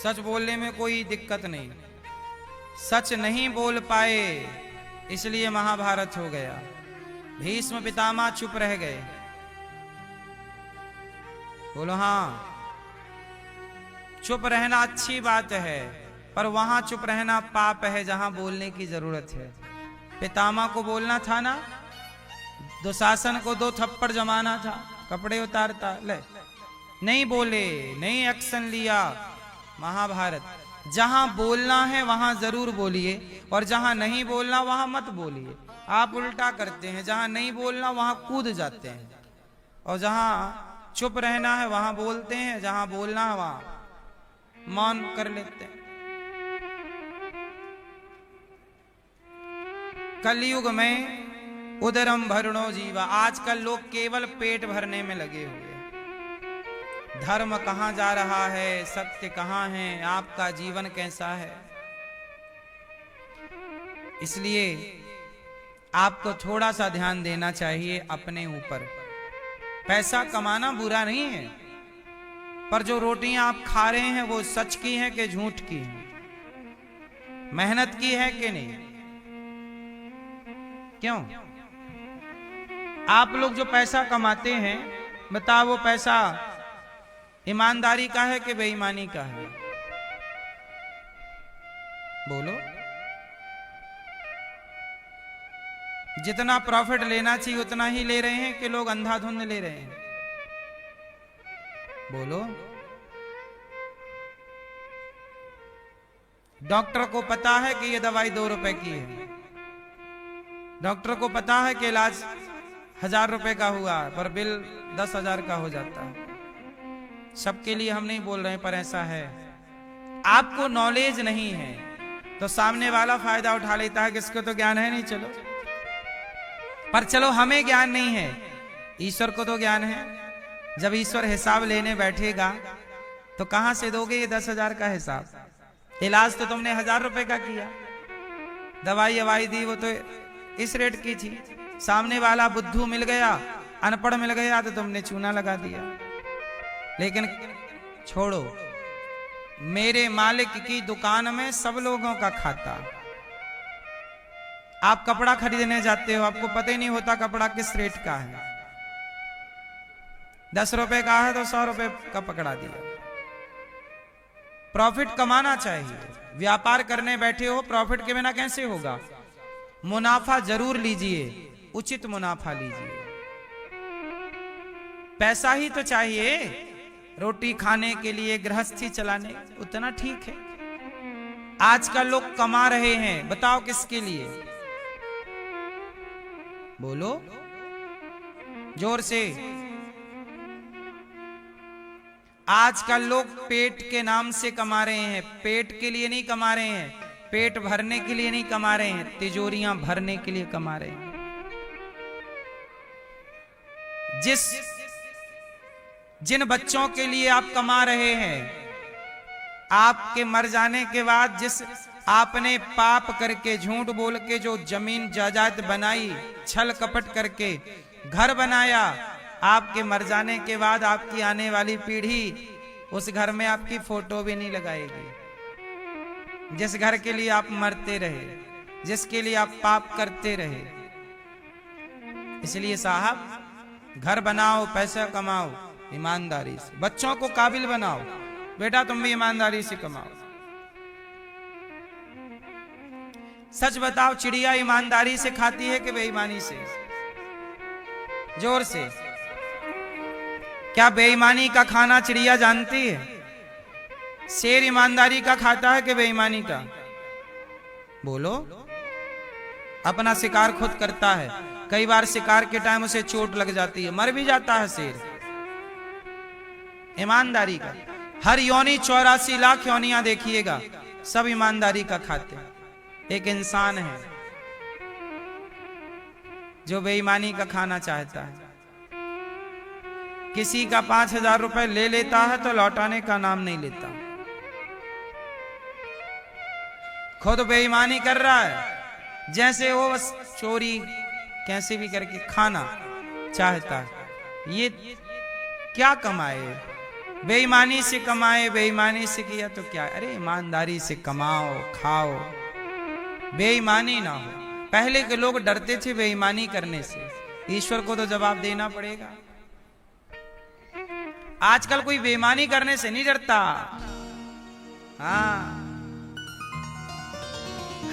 सच बोलने में कोई दिक्कत नहीं। सच नहीं बोल पाए इसलिए महाभारत हो गया। भीष्म पितामह चुप रह गए। बोलो हाँ, चुप रहना अच्छी बात है, पर वहां चुप रहना पाप है जहां बोलने की जरूरत है। पितामह को बोलना था ना, दुशासन को 2 थप्पड़ जमाना था, कपड़े उतारता, ले नहीं बोले, नहीं एक्शन लिया। महाभारत, जहां बोलना है वहां जरूर बोलिए, और जहां नहीं बोलना वहां मत बोलिए। आप उल्टा करते हैं, जहां नहीं बोलना वहां कूद जाते हैं, और जहां चुप रहना है वहां बोलते हैं, जहां बोलना है वहां मौन कर लेते हैं। कलयुग में उदरम भरणो जीवा, आजकल लोग केवल पेट भरने में लगे हुए हैं। धर्म कहां जा रहा है, सत्य कहां है, आपका जीवन कैसा है। इसलिए आपको थोड़ा सा ध्यान देना चाहिए अपने ऊपर। पैसा कमाना बुरा नहीं है, पर जो रोटियां आप खा रहे हैं वो सच की हैं कि झूठ की हैं, मेहनत की है कि नहीं। क्यों आप लोग जो पैसा कमाते हैं, बताओ वो पैसा ईमानदारी का है कि बेईमानी का है? बोलो। जितना प्रॉफिट लेना चाहिए उतना ही ले रहे हैं कि लोग अंधाधुंध ले रहे हैं? बोलो। डॉक्टर को पता है कि ये दवाई 2 रुपए की है, डॉक्टर को पता है कि इलाज 1000 रुपए का हुआ, पर बिल 10,000 का हो जाता है। सबके लिए हम नहीं बोल रहे हैं, पर ऐसा है। आपको नॉलेज नहीं है तो सामने वाला फायदा उठा लेता है कि इसको तो ज्ञान है नहीं, चलो। पर चलो, हमें ज्ञान नहीं है, ईश्वर को तो ज्ञान है। जब ईश्वर हिसाब लेने बैठेगा तो कहां से दोगे ये 10,000 का हिसाब? इलाज तो तुमने 1000 रुपए का किया, दवाई अवाई दी वो तो इस रेट की थी। सामने वाला बुद्धू मिल गया, अनपढ़ मिल गया, तो तुमने चूना लगा दिया। लेकिन छोड़ो, मेरे मालिक की दुकान में सब लोगों का खाता। आप कपड़ा खरीदने जाते हो, आपको पता ही नहीं होता कपड़ा किस रेट का है। 10 रुपए का है तो 100 रुपए का पकड़ा दिया। प्रॉफिट कमाना चाहिए। व्यापार करने बैठे हो, प्रॉफिट के बिना कैसे होगा? मुनाफा जरूर लीजिए, उचित मुनाफा लीजिए। पैसा ही तो चाहिए रोटी खाने के लिए, गृहस्थी चलाने, उतना ठीक है। आजकल लोग कमा रहे हैं, बताओ किसके लिए? बोलो जोर से। आजकल लोग पेट के नाम से कमा रहे हैं, पेट के लिए नहीं कमा रहे हैं, पेट भरने के लिए नहीं कमा रहे हैं, तिजोरियां भरने के लिए कमा रहे हैं। जिन बच्चों के लिए आप कमा रहे हैं, आपके मर जाने के बाद जिस आपने पाप करके, झूठ बोल के जो जमीन जायदाद बनाई, छल कपट करके घर बनाया, आपके मर जाने के बाद आपकी आने वाली पीढ़ी उस घर में आपकी फोटो भी नहीं लगाएगी। जिस घर के लिए आप मरते रहे, जिसके लिए आप पाप करते रहे। इसलिए साहब, घर बनाओ, पैसा कमाओ ईमानदारी से, बच्चों को काबिल बनाओ। बेटा तुम भी ईमानदारी से कमाओ। सच बताओ, चिड़िया ईमानदारी से खाती है कि बेईमानी से? जोर से। क्या बेईमानी का खाना चिड़िया जानती है? शेर ईमानदारी का खाता है कि बेईमानी का? बोलो। अपना शिकार खुद करता है, कई बार शिकार के टाइम उसे चोट लग जाती है, मर भी जाता है शेर। ईमानदारी का हर योनि 84 लाख योनियां देखिएगा, सब ईमानदारी का खाते हैं। एक इंसान है जो बेईमानी का खाना चाहता है। किसी का 5,000 रुपए ले लेता है तो लौटाने का नाम नहीं लेता। खुद बेईमानी कर रहा है, जैसे वो बस चोरी कैसे भी करके खाना चाहता है। ये क्या कमाए? बेईमानी से कमाए, बेईमानी से किया तो क्या? अरे ईमानदारी से कमाओ, खाओ, बेईमानी ना हो। पहले के लोग डरते थे बेईमानी करने से, ईश्वर को तो जवाब देना पड़ेगा। आजकल कोई बेईमानी करने से नहीं डरता। हाँ,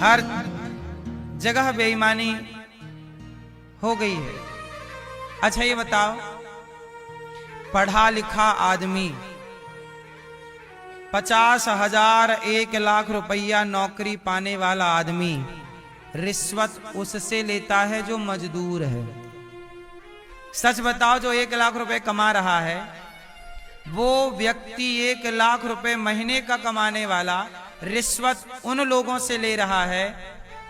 हर जगह बेईमानी हो गई है। अच्छा ये बताओ, पढ़ा लिखा आदमी 50,000 1,00,000 रुपया नौकरी पाने वाला आदमी रिश्वत उससे लेता है जो मजदूर है। सच बताओ, जो 1,00,000 रुपए कमा रहा है वो व्यक्ति 1,00,000 रुपए महीने का कमाने वाला रिश्वत उन लोगों से ले रहा है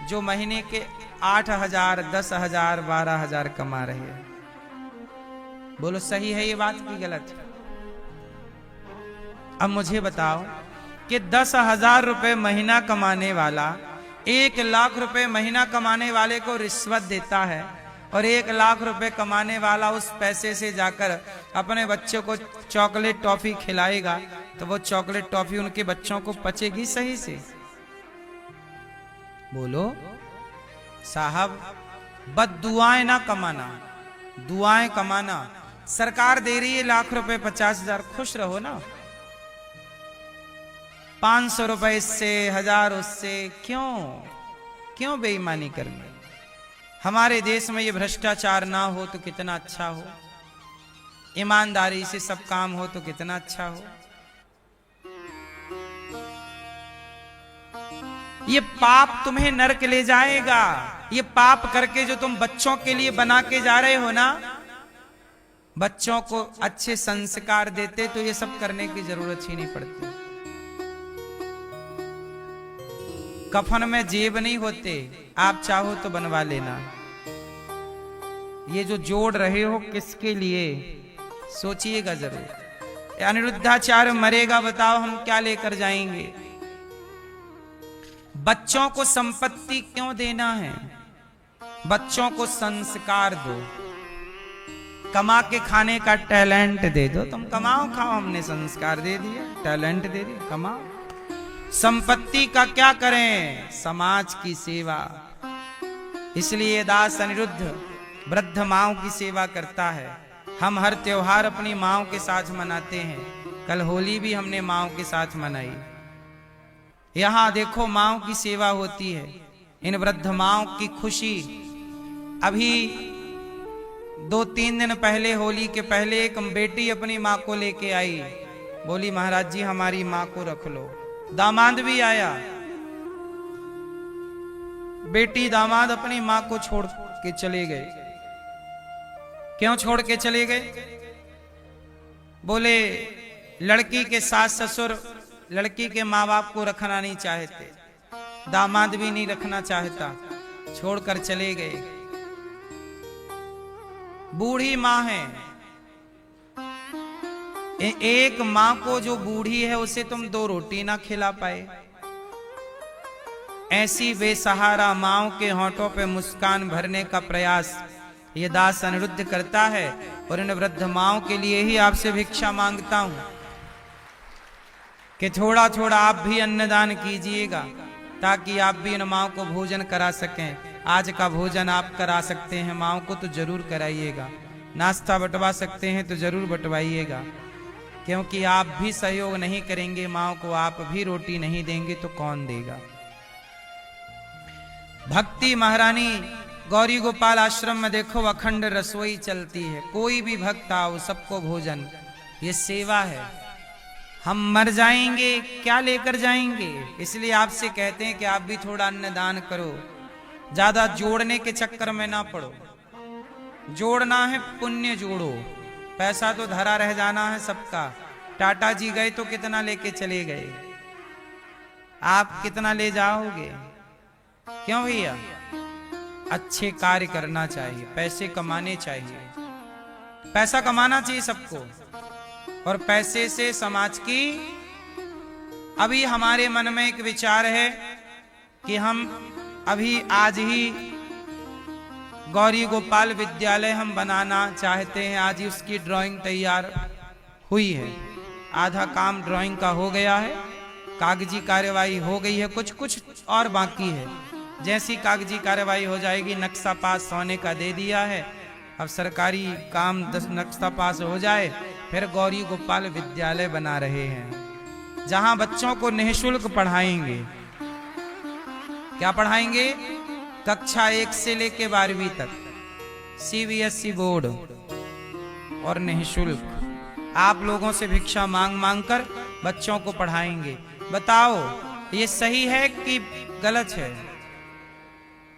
जो महीने के 8,000 10,000 12,000 कमा रहे हैं। बोलो सही है ये बात की गलत? अब मुझे बताओ कि 10,000 रुपए महीना कमाने वाला 1,00,000 रुपए महीना कमाने वाले को रिश्वत देता है और 1,00,000 रुपए कमाने वाला उस पैसे से जाकर अपने बच्चों को चॉकलेट टॉफी खिलाएगा तो वो चॉकलेट टॉफी उनके बच्चों को पचेगी सही से? बोलो साहब, बद्दुआएं ना कमाना, दुआएं कमाना। सरकार दे रही है लाख रुपए 50,000, खुश रहो ना। 500 रुपए इससे 1,000 उससे, क्यों बेईमानी करनी? हमारे देश में ये भ्रष्टाचार ना हो तो कितना अच्छा हो, ईमानदारी से सब काम हो तो कितना अच्छा हो। ये पाप तुम्हें नरक ले जाएगा। ये पाप करके जो तुम बच्चों के लिए बना के जा रहे हो ना, बच्चों को अच्छे संस्कार देते तो ये सब करने की जरूरत ही नहीं पड़ती। कफन में जेब नहीं होते, आप चाहो तो बनवा लेना। ये जो जोड़ रहे हो किसके लिए, सोचिएगा जरूर। अनिरुद्धाचार्य मरेगा, बताओ हम क्या लेकर जाएंगे? बच्चों को संपत्ति क्यों देना है? बच्चों को संस्कार दो। कमा के खाने का टैलेंट दे दो। तुम कमाओ खाओ, हमने संस्कार दे दिया, टैलेंट दे दिया, कमाओ। संपत्ति का क्या करें? समाज की सेवा। इसलिए दास अनिरुद्ध वृद्ध माओं की सेवा करता है। हम हर त्योहार अपनी माओं के साथ मनाते हैं। कल होली भी हमने माओं के साथ मनाई। यहां देखो माओं की सेवा होती है। इन वृद्ध माओं की खुशी, अभी 2-3 दिन पहले, होली के पहले, एक बेटी अपनी माँ को लेके आई। बोली महाराज जी हमारी माँ को रख लो। दामाद भी आया। बेटी दामाद अपनी माँ को छोड़ के चले गए। क्यों छोड़ के चले गए? बोले लड़की के सास ससुर लड़की के माँ बाप को रखना नहीं चाहते, दामाद भी नहीं रखना चाहता, छोड़कर चले गए। बूढ़ी माँ है। एक माँ को जो बूढ़ी है उसे तुम 2 रोटी ना खिला पाए। ऐसी बेसहारा माँओं के होंठों पे मुस्कान भरने का प्रयास ये दास अनिरुद्ध करता है। और इन वृद्ध माँओं के लिए ही आपसे भिक्षा मांगता हूं कि थोड़ा थोड़ा आप भी अन्नदान कीजिएगा ताकि आप भी इन माँओं को भोजन करा सकें। आज का भोजन आप करा सकते हैं, माँओं को तो जरूर कराइएगा। नाश्ता बंटवा सकते हैं तो जरूर बंटवाइएगा, क्योंकि आप भी सहयोग नहीं करेंगे माँओं को, आप भी रोटी नहीं देंगे तो कौन देगा। भक्ति महारानी गौरी गोपाल आश्रम में देखो अखंड रसोई चलती है। कोई भी भक्त आओ सबको भोजन, ये सेवा है। हम मर जाएंगे क्या लेकर जाएंगे? इसलिए आपसे कहते हैं कि आप भी थोड़ा अन्नदान करो। ज्यादा जोड़ने के चक्कर में ना पड़ो। जोड़ना है पुण्य जोड़ो, पैसा तो धरा रह जाना है सबका। टाटा जी गए तो कितना लेके चले गए, आप कितना ले जाओगे? क्यों भैया? अच्छे कार्य करना चाहिए, पैसे कमाने चाहिए। पैसा कमाना चाहिए सबको, और पैसे से समाज की। अभी हमारे मन में एक विचार है कि हम अभी आज ही गौरी गोपाल विद्यालय हम बनाना चाहते हैं। आज ही उसकी ड्राइंग तैयार हुई है। आधा काम ड्राइंग का हो गया है, कागजी कार्यवाही हो गई है, कुछ कुछ और बाकी है। जैसी कागजी कार्यवाही हो जाएगी, नक्शा पास होने का दे दिया है। अब सरकारी काम 10 नक्शा पास हो जाए फिर गौरी गोपाल विद्यालय बना रहे हैं, जहां बच्चों को निःशुल्क पढ़ाएंगे। क्या पढ़ाएंगे? कक्षा 1 से लेके 12वीं तक CBSE बोर्ड और निःशुल्क। आप लोगों से भिक्षा मांग मांग कर बच्चों को पढ़ाएंगे। बताओ ये सही है कि गलत है?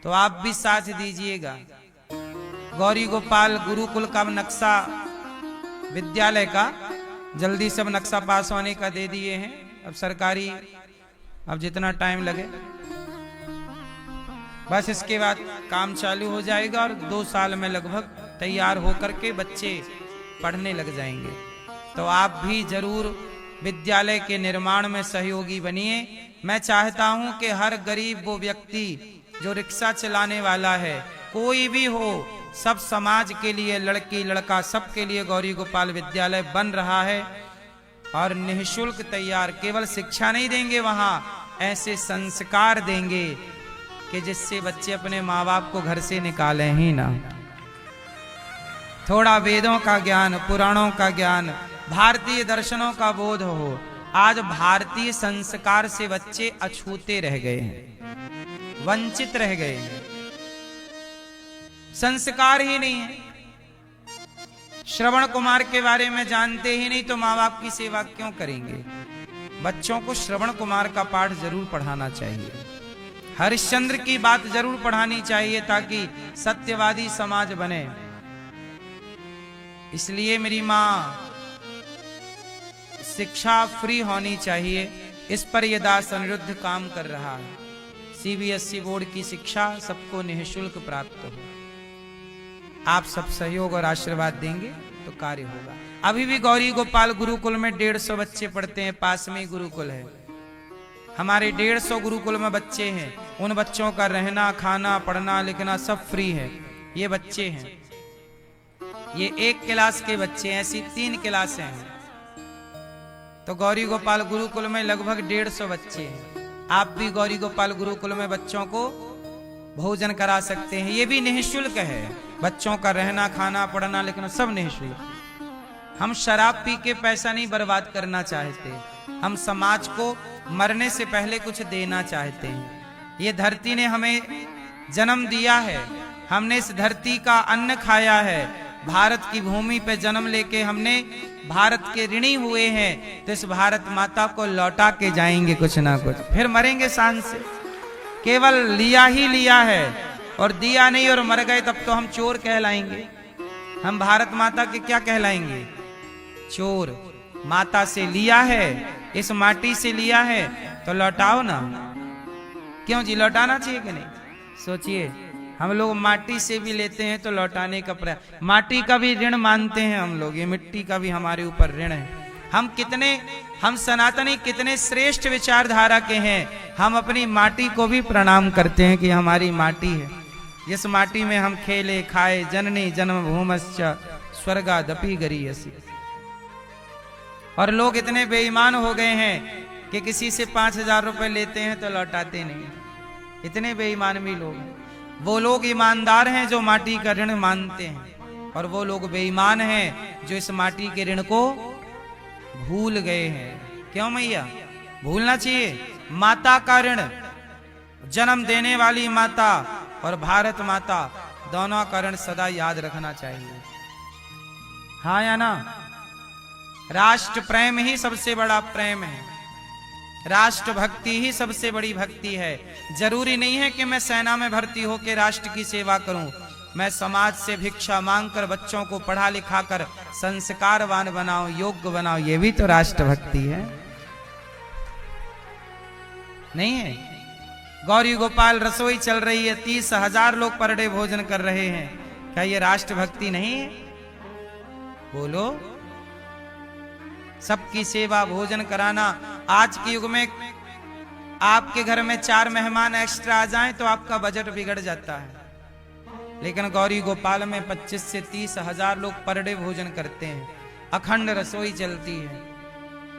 तो आप भी साथ दीजिएगा। गौरी गोपाल गुरुकुल का नक्शा विद्यालय का जल्दी सब नक्शा पास होने का दे दिए हैं। अब सरकारी, अब जितना टाइम लगे बस इसके बाद काम चालू हो जाएगा और 2 साल में लगभग तैयार होकर के बच्चे पढ़ने लग जाएंगे। तो आप भी जरूर विद्यालय के निर्माण में सहयोगी बनिए। मैं चाहता हूं कि हर गरीब वो व्यक्ति जो रिक्शा चलाने वाला है, कोई भी हो, सब समाज के लिए, लड़की लड़का सबके लिए गौरी गोपाल विद्यालय बन रहा है और निःशुल्क तैयार। केवल शिक्षा नहीं देंगे, वहां ऐसे संस्कार देंगे कि जिससे बच्चे अपने माँ बाप को घर से निकालें ही ना। थोड़ा वेदों का ज्ञान, पुराणों का ज्ञान, भारतीय दर्शनों का बोध हो। आज भारतीय संस्कार से बच्चे अछूते रह गए हैं, वंचित रह गए हैं, संस्कार ही नहीं है। श्रवण कुमार के बारे में जानते ही नहीं तो माँ बाप की सेवा क्यों करेंगे? बच्चों को श्रवण कुमार का पाठ जरूर पढ़ाना चाहिए, हरिश्चंद्र की बात जरूर पढ़ानी चाहिए ताकि सत्यवादी समाज बने। इसलिए मेरी मां, शिक्षा फ्री होनी चाहिए, इस पर यह दास अनिरुद्ध काम कर रहा है। सीबीएसई बोर्ड की शिक्षा सबको निःशुल्क प्राप्त हो। आप सब सहयोग और आशीर्वाद देंगे तो कार्य होगा। अभी भी गौरी गोपाल गुरुकुल में 150 बच्चे पढ़ते हैं, पास में ही गुरुकुल है। हमारे 150 गुरुकुल में बच्चे हैं। उन बच्चों का रहना, खाना, पढ़ना, लिखना सब फ्री है। ये बच्चे हैं, ये 1 क्लास के बच्चे हैं, ऐसी 3 क्लासें हैं। तो गौरी गोपाल गुरुकुल में लगभग 150 बच्चे हैं। आप भी गौरी गोपाल गुरुकुल में बच्चों को भोजन करा सकते हैं। ये भी निःशुल्क है। बच्चों का रहना, खाना, पढ़ना, लिखना सब निःशुल्क। हम शराब पी के पैसा नहीं बर्बाद करना चाहते, हम समाज को मरने से पहले कुछ देना चाहते हैं। ये धरती ने हमें जन्म दिया है, हमने इस धरती का अन्न खाया है। भारत की भूमि पे जन्म लेके हमने भारत के ऋणी हुए हैं, तो इस भारत माता को लौटा के जाएंगे कुछ ना कुछ, फिर मरेंगे शान से। केवल लिया ही लिया है और दिया नहीं और मर गए तब तो हम चोर कहलाएंगे। हम भारत माता के क्या कहलाएंगे? चोर। माता से लिया है, इस माटी से लिया है तो लौटाओ ना। क्यों जी, लौटाना चाहिए कि नहीं? सोचिए, हम लोग माटी से भी लेते हैं तो लौटाने का प्रयास, माटी का भी ऋण मानते हैं हम लोग। ये मिट्टी का भी हमारे ऊपर ऋण है। हम सनातनी कितने श्रेष्ठ विचारधारा के हैं। हम अपनी माटी को भी प्रणाम करते हैं कि हमारी माटी है, जिस माटी में हम खेले खाए। जननी जन्म भूमश्च स्वर्गादपि गरीयसी। और लोग इतने बेईमान हो गए हैं कि किसी से 5000 रुपए लेते हैं तो लौटाते नहीं। इतने बेईमान भी लोग हैं। वो लोग ईमानदार हैं जो माटी का ऋण मानते हैं, और वो लोग बेईमान हैं जो इस माटी के ऋण को भूल गए हैं। क्यों मैया? भूलना चाहिए। माता का ऋण, जन्म देने वाली माता और भारत माता, दोनों का ऋण सदा याद रखना चाहिए। हाँ या ना? राष्ट्र प्रेम ही सबसे बड़ा प्रेम है, राष्ट्र भक्ति ही सबसे बड़ी भक्ति है। जरूरी नहीं है कि मैं सेना में भर्ती होकर राष्ट्र की सेवा करूं। मैं समाज से भिक्षा मांगकर बच्चों को पढ़ा लिखा कर संस्कारवान बनाऊं, योग्य बनाऊं, ये भी तो राष्ट्र भक्ति है, नहीं है? गौरी गोपाल रसोई चल रही है, 30,000 लोग पर डे भोजन कर रहे हैं। क्या ये राष्ट्र भक्ति नहीं है? बोलो। सबकी सेवा, भोजन कराना। आज के युग में आपके घर में 4 मेहमान एक्स्ट्रा आ जाएं तो आपका बजट बिगड़ जाता है, लेकिन गौरी गोपाल में 25 से 30,000 लोग पर डे भोजन करते हैं। अखंड रसोई चलती है।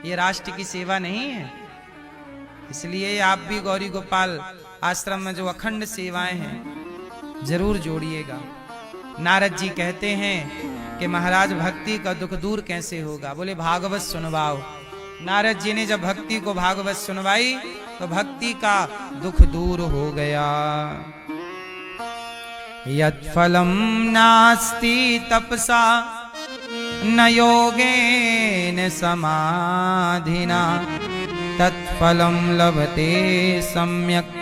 ये राष्ट्र की सेवा नहीं है? इसलिए आप भी गौरी गोपाल आश्रम में जो अखंड सेवाएं हैं जरूर जोड़िएगा। नारद जी कहते हैं कि महाराज भक्ति का दुख दूर कैसे होगा? बोले भागवत सुनवाओ। नारद जी ने जब भक्ति को भागवत सुनवाई तो भक्ति का दुख दूर हो गया। यत् फलम नास्ति तपसा न योगेन समाधिना तत्फलं लभते सम्यक्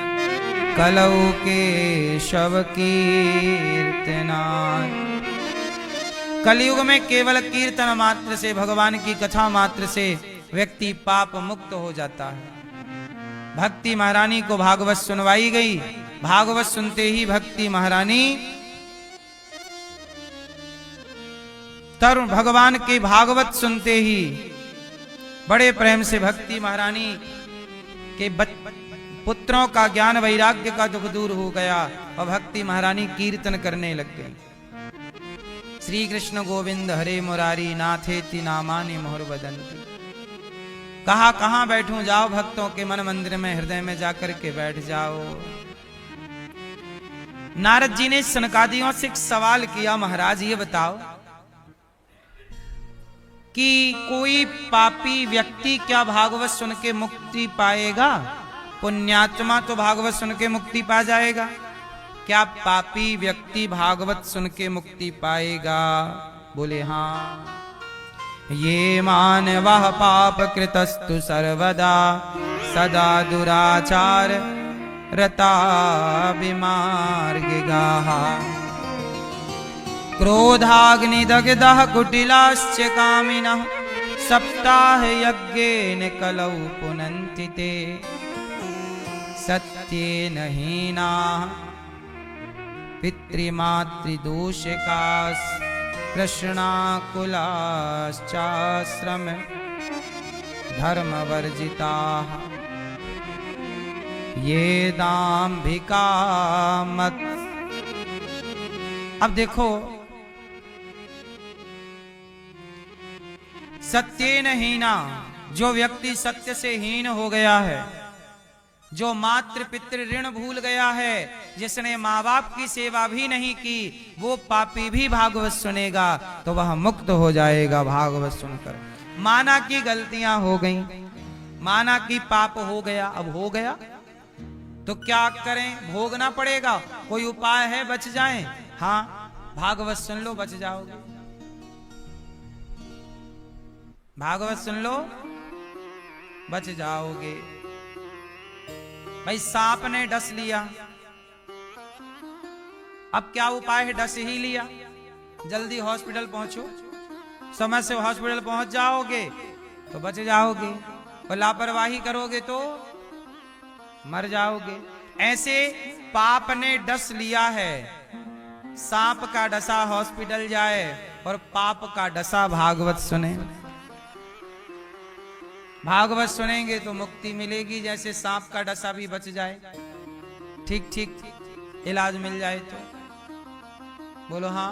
कलौ केशव कीर्तना। कलयुग में केवल कीर्तन मात्र से, भगवान की कथा मात्र से व्यक्ति पाप मुक्त हो जाता है। भक्ति महारानी को भागवत सुनवाई गई। भागवत सुनते ही भक्ति महारानी तरुण भगवान के भागवत सुनते ही बड़े प्रेम से भक्ति महारानी के पुत्रों का ज्ञान वैराग्य का दुख दूर हो गया और भक्ति महारानी कीर्तन करने लग गई। श्री कृष्ण गोविंद हरे मुरारी नाथेति नामानि मोहर बदंती। कहा कहां बैठूं, जाओ भक्तों के मन मंदिर में, हृदय में जाकर के बैठ जाओ। नारद जी ने सनकादियों से एक सवाल किया, महाराज ये बताओ कि कोई पापी व्यक्ति क्या भागवत सुन के मुक्ति पाएगा? पुण्यात्मा तो भागवत सुन के मुक्ति पा जाएगा, क्या पापी व्यक्ति भागवत सुन के मुक्ति पाएगा? बोले हाँ। ये मानवः पाप कृतस्तु सर्वदा सदा दुराचार रता विमार्गिगाः क्रोधाग्निदग्धः कुटिलाश्च कामिनः सप्ताह यज्ञेन कलौ पुनन्ति ते सत्येन हीनाः पितृमातृदोषकास् कृष्णाकुलाश्चाश्रम धर्मवर्जिताः ये दाम्भिका मत। अब देखो, सत्येन हीना, जो व्यक्ति सत्य से हीन हो गया है, जो मातृ पितृ ऋण भूल गया है, जिसने माँ बाप की सेवा भी नहीं की, वो पापी भी भागवत सुनेगा तो वह मुक्त हो जाएगा भागवत सुनकर। माना की गलतियां हो गई, माना की पाप हो गया, अब हो गया तो क्या करें? भोगना पड़ेगा। कोई उपाय है बच जाएं? हाँ, भागवत सुन लो बच जाओगे। भागवत सुन लो बच जाओगे। भाई सांप ने डस लिया, अब क्या उपाय है? डस ही लिया, जल्दी हॉस्पिटल पहुंचो, समय से हॉस्पिटल पहुंच जाओगे तो बच जाओगे, और लापरवाही करोगे तो मर जाओगे। ऐसे पाप ने डस लिया है, सांप का डसा हॉस्पिटल जाए और पाप का डसा भागवत सुने। भागवत सुनेंगे तो मुक्ति मिलेगी, जैसे सांप का डसा भी बच जाए, ठीक ठीक इलाज मिल जाए तो। बोलो हाँ।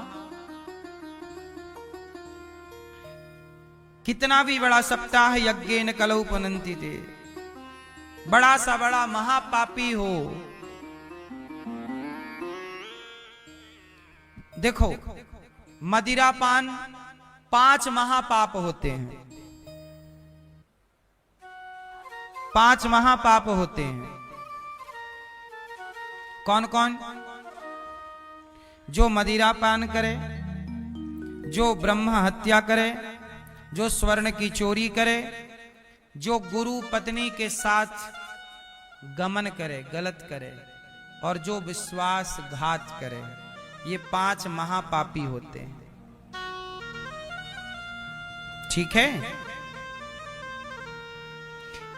कितना भी बड़ा सप्ताह यज्ञेन कलौ पुनन्ति ते, बड़ा सा बड़ा महापापी हो, देखो मदिरापान 5 महापाप होते हैं, 5 महापाप होते हैं। कौन कौन? जो मदिरापान करे, जो ब्रह्म हत्या करे, जो स्वर्ण की चोरी करे, जो गुरु पत्नी के साथ गमन करे, गलत करे, और जो विश्वासघात करे, ये 5 महापापी होते हैं। ठीक है?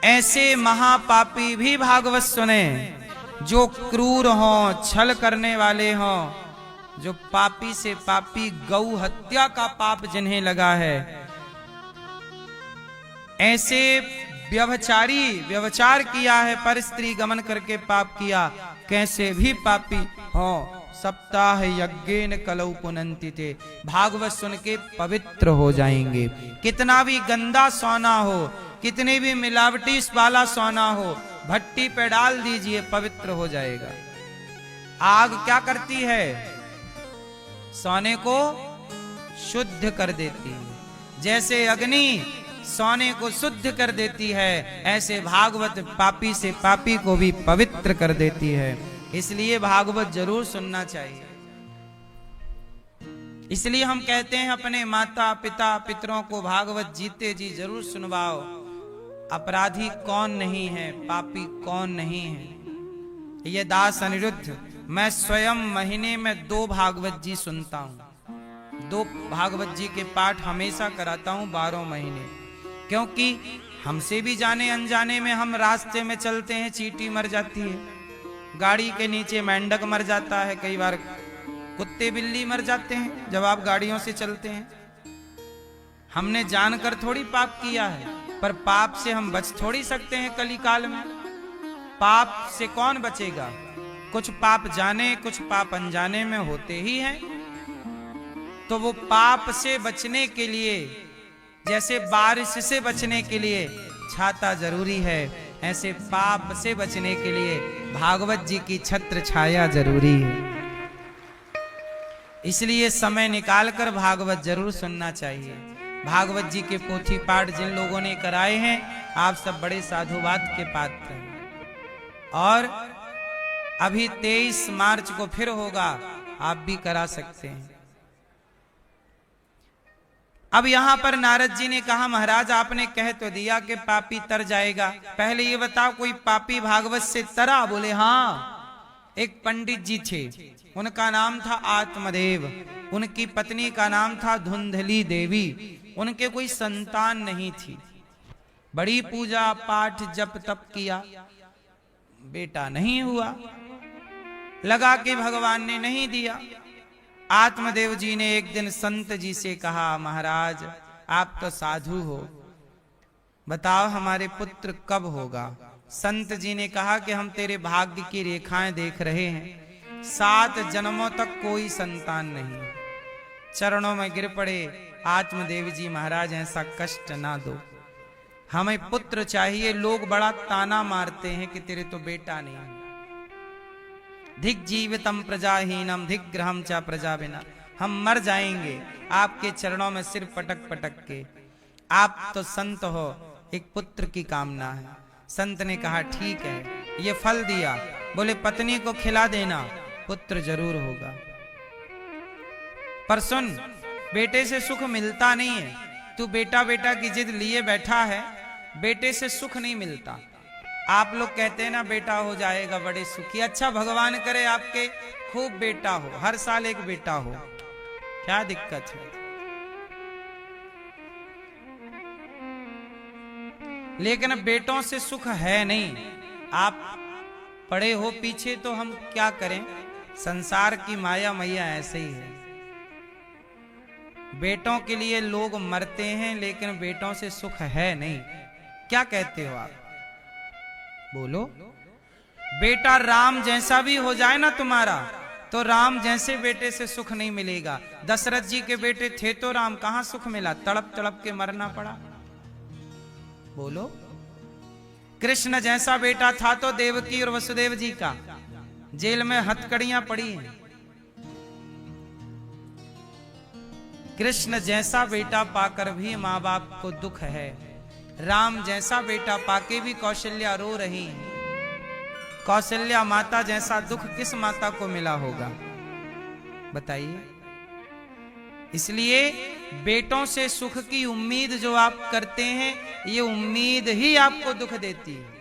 ऐसे महापापी भी भागवत सुने, जो क्रूर हों, छल करने वाले हों, जो पापी से पापी गौ हत्या का पाप जिन्हें लगा है, ऐसे व्यभिचारी, व्यभिचार किया है, पर स्त्री गमन करके पाप किया, कैसे भी पापी हो, सप्ताह यज्ञेन कलौ पुनन्ति ते, भागवत सुन के पवित्र हो जाएंगे। कितना भी गंदा सोना हो, कितने भी मिलावटी वाला सोना हो, भट्टी पे डाल दीजिए, पवित्र हो जाएगा। आग क्या करती है? सोने को शुद्ध कर देती है। जैसे अग्नि सोने को शुद्ध कर देती है, ऐसे भागवत पापी से पापी को भी पवित्र कर देती है। इसलिए भागवत जरूर सुनना चाहिए। इसलिए हम कहते हैं अपने माता पिता पितरों को भागवत जीते जी जरूर सुनवाओ। अपराधी कौन नहीं है, पापी कौन नहीं है। ये दास अनिरुद्ध, मैं स्वयं महीने में 2 भागवत जी सुनता हूं। 2 भागवत जी के पाठ हमेशा कराता हूं 12 महीने, क्योंकि हमसे भी जाने अनजाने में हम रास्ते में चलते हैं, चींटी मर जाती है, गाड़ी के नीचे मेंढक मर जाता है, कई बार कुत्ते बिल्ली मर जाते हैं जब आप गाड़ियों से चलते हैं। हमने जानकर थोड़ी पाप किया है, पर पाप से हम बच थोड़ी सकते हैं। कली काल में पाप से कौन बचेगा? कुछ पाप जाने कुछ पाप अनजाने में होते ही हैं। तो वो पाप से बचने के लिए, जैसे बारिश से बचने के लिए छाता जरूरी है, ऐसे पाप से बचने के लिए भागवत जी की छत्र छाया जरूरी है। इसलिए समय निकालकर भागवत जरूर सुनना चाहिए। भागवत जी के पोथी पाठ जिन लोगों ने कराए हैं, आप सब बड़े साधुवाद के पात्र हैं। और अभी 23 मार्च को फिर होगा, आप भी करा सकते हैं। अब यहां पर नारद जी ने कहा, महाराज आपने कह तो दिया कि पापी तर जाएगा, पहले ये बताओ कोई पापी भागवत से तरा? बोले हाँ। एक पंडित जी थे, उनका नाम था आत्मदेव, उनकी पत्नी का नाम था धुंधली देवी। उनके कोई संतान नहीं थी, बड़ी पूजा पाठ जप तप किया, बेटा नहीं हुआ, लगा कि भगवान ने नहीं दिया। आत्मदेव जी ने एक दिन संत जी से कहा, महाराज आप तो साधु हो, बताओ हमारे पुत्र कब होगा? संत जी ने कहा कि हम तेरे भाग्य की रेखाएं देख रहे हैं, 7 जन्मों तक कोई संतान नहीं। चरणों में गिर पड़े, आत्मदेव जी महाराज ऐसा कष्ट ना दो, हमें पुत्र चाहिए। लोग बड़ा ताना मारते हैं कि तेरे तो बेटा नहीं है। धिक जीवितम प्रजाहीनम धिक ग्रहम चा प्रजा बिना, हम मर जाएंगे आपके चरणों में सिर पटक पटक के। आप तो संत हो, एक पुत्र की कामना है। संत ने कहा ठीक है, ये फल दिया। बोले पत्नी को खिला देना, पुत्र जरूर होगा। पर सुन, बेटे से सुख मिलता नहीं है, तू बेटा बेटा की जिद लिए बैठा है, बेटे से सुख नहीं मिलता। आप लोग कहते हैं ना बेटा हो जाएगा बड़े सुखी, अच्छा भगवान करे आपके खूब बेटा हो, हर साल एक बेटा हो, क्या दिक्कत है? लेकिन बेटों से सुख है नहीं। आप पड़े हो पीछे तो हम क्या करें, संसार की माया मैया ऐसे ही है। बेटों के लिए लोग मरते हैं, लेकिन बेटों से सुख है नहीं। क्या कहते हो आप? बोलो। बेटा राम जैसा भी हो जाए ना तुम्हारा, तो राम जैसे बेटे से सुख नहीं मिलेगा। दशरथ जी के बेटे थे तो राम, कहां सुख मिला? तड़प तड़प के मरना पड़ा। बोलो। कृष्ण जैसा बेटा था तो देवकी और वसुदेव जी का जेल में हथकड़ियां पड़ी हैं। कृष्ण जैसा बेटा पाकर भी मां बाप को दुख है। राम जैसा बेटा पाके भी कौशल्या रो रही है। कौशल्या माता जैसा दुख किस माता को मिला होगा, बताइए। इसलिए बेटों से सुख की उम्मीद जो आप करते हैं, ये उम्मीद ही आपको दुख देती है।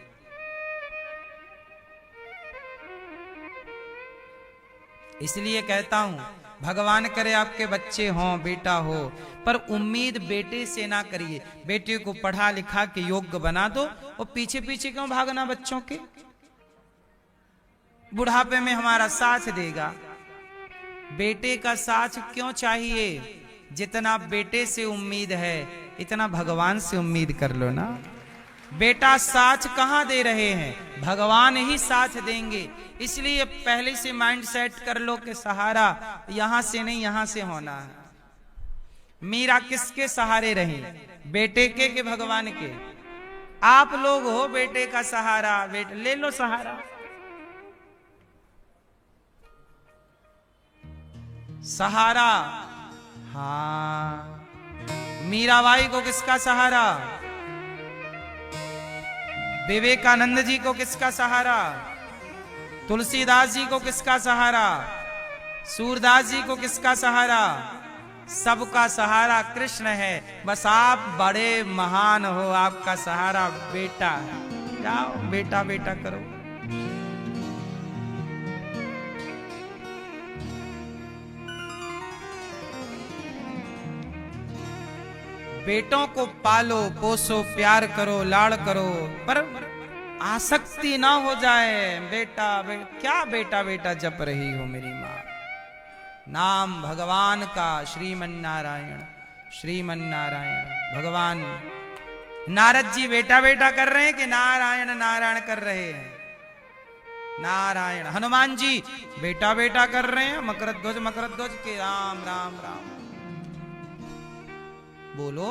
इसलिए कहता हूं, भगवान करे आपके बच्चे हों, बेटा हो, पर उम्मीद बेटे से ना करिए। बेटे को पढ़ा लिखा के योग्य बना दो, और पीछे पीछे क्यों भागना बच्चों के? बुढ़ापे में हमारा साथ देगा। बेटे का साथ क्यों चाहिए? जितना बेटे से उम्मीद है, इतना भगवान से उम्मीद कर लो ना। बेटा साथ कहां दे रहे हैं? भगवान ही साथ देंगे। इसलिए पहले से माइंड सेट कर लो कि सहारा यहां से नहीं, यहां से होना है। मीरा किसके सहारे रही? बेटे के भगवान के? आप लोग हो बेटे का सहारा, बेटे ले लो सहारा। सहारा, हाँ, मीराबाई को किसका सहारा? विवेकानंद जी को किसका सहारा? तुलसीदास जी को किसका सहारा? सूरदास जी को किसका सहारा? सबका सहारा कृष्ण है, बस आप बड़े महान हो, आपका सहारा बेटा है। जाओ बेटा बेटा करो। बेटों को पालो पोसो प्यार करो लाड़ करो, पर आसक्ति ना हो जाए। बेटा क्या बेटा बेटा जप रही हो मेरी माँ। नाम भगवान का श्रीमन्नारायण श्रीमन्नारायण। भगवान नारद जी बेटा बेटा कर रहे हैं कि नारायण नारायण कर रहे हैं? नारायण। हनुमान जी बेटा बेटा कर रहे हैं मकरध्वज के राम राम राम। बोलो,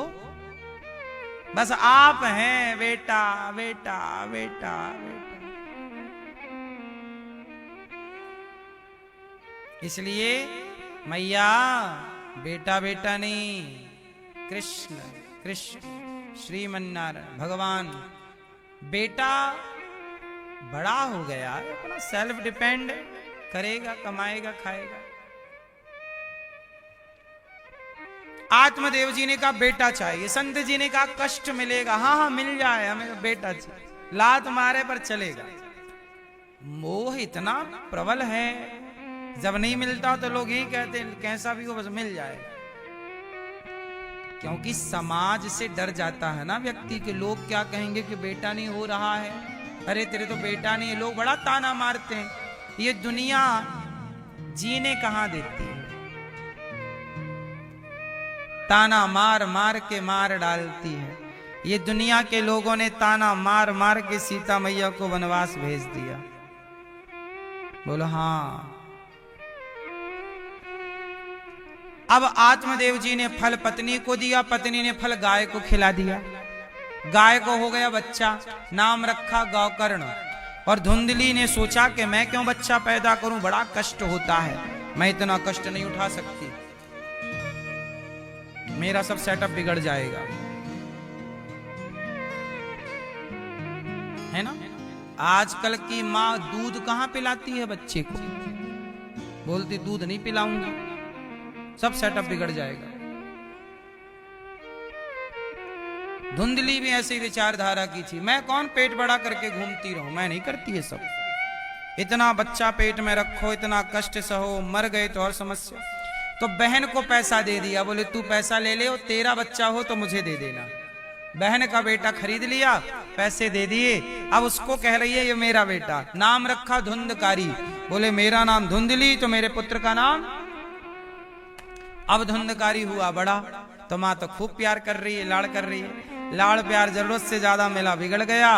बस आप हैं बेटा बेटा बेटा बेटा। इसलिए मैया बेटा बेटा नहीं, कृष्ण कृष्ण श्रीमन्नारायण भगवान। बेटा बड़ा हो गया, अपना सेल्फ डिपेंड करेगा, कमाएगा खाएगा। आत्मदेव जी ने कहा बेटा चाहिए, संत जी ने कहा कष्ट मिलेगा। हाँ हाँ मिल जाए, हमें बेटा चाहिए, लात मारे पर चलेगा। मोह इतना प्रबल है, जब नहीं मिलता तो लोग यही कहते हैं कैसा भी हो बस मिल जाए। क्योंकि समाज से डर जाता है ना व्यक्ति के, लोग क्या कहेंगे कि बेटा नहीं हो रहा है, अरे तेरे तो बेटा नहीं है। लोग बड़ा ताना मारते हैं। ये दुनिया जीने कहां देती है, ताना मार मार के मार डालती है। ये दुनिया के लोगों ने ताना मार मार के सीता मैया को वनवास भेज दिया। बोलो हाँ। अब आत्मदेव जी ने फल पत्नी को दिया, पत्नी ने फल गाय को खिला दिया। गाय को हो गया बच्चा, नाम रखा गौकर्ण। और धुंधली ने सोचा कि मैं क्यों बच्चा पैदा करूं, बड़ा कष्ट होता है, मैं इतना कष्ट नहीं उठा सकती, मेरा सब सेटअप बिगड़ जाएगा, है ना। आजकल की माँ दूध कहां पिलाती है बच्चे को, बोलती दूध नहीं पिलाऊंगी, सब सेटअप बिगड़ जाएगा। धुंधली भी ऐसी विचारधारा की थी, मैं कौन पेट बड़ा करके घूमती रहूं, मैं नहीं करती ये सब। इतना बच्चा पेट में रखो, इतना कष्ट सहो, मर गए तो और समस्या। तो बहन को पैसा दे दिया, बोले तू पैसा ले ले, तेरा बच्चा हो तो मुझे दे देना। बहन का बेटा खरीद लिया, पैसे दे दिए। अब उसको कह रही है ये मेरा बेटा, नाम रखा धुंधकारी। बोले मेरा नाम धुंधली तो मेरे पुत्र का नाम। अब धुंधकारी हुआ बड़ा, तो माँ तो खूब प्यार कर रही है, लाड़ कर रही है। लाड़ प्यार जरूरत से ज्यादा मिला, बिगड़ गया।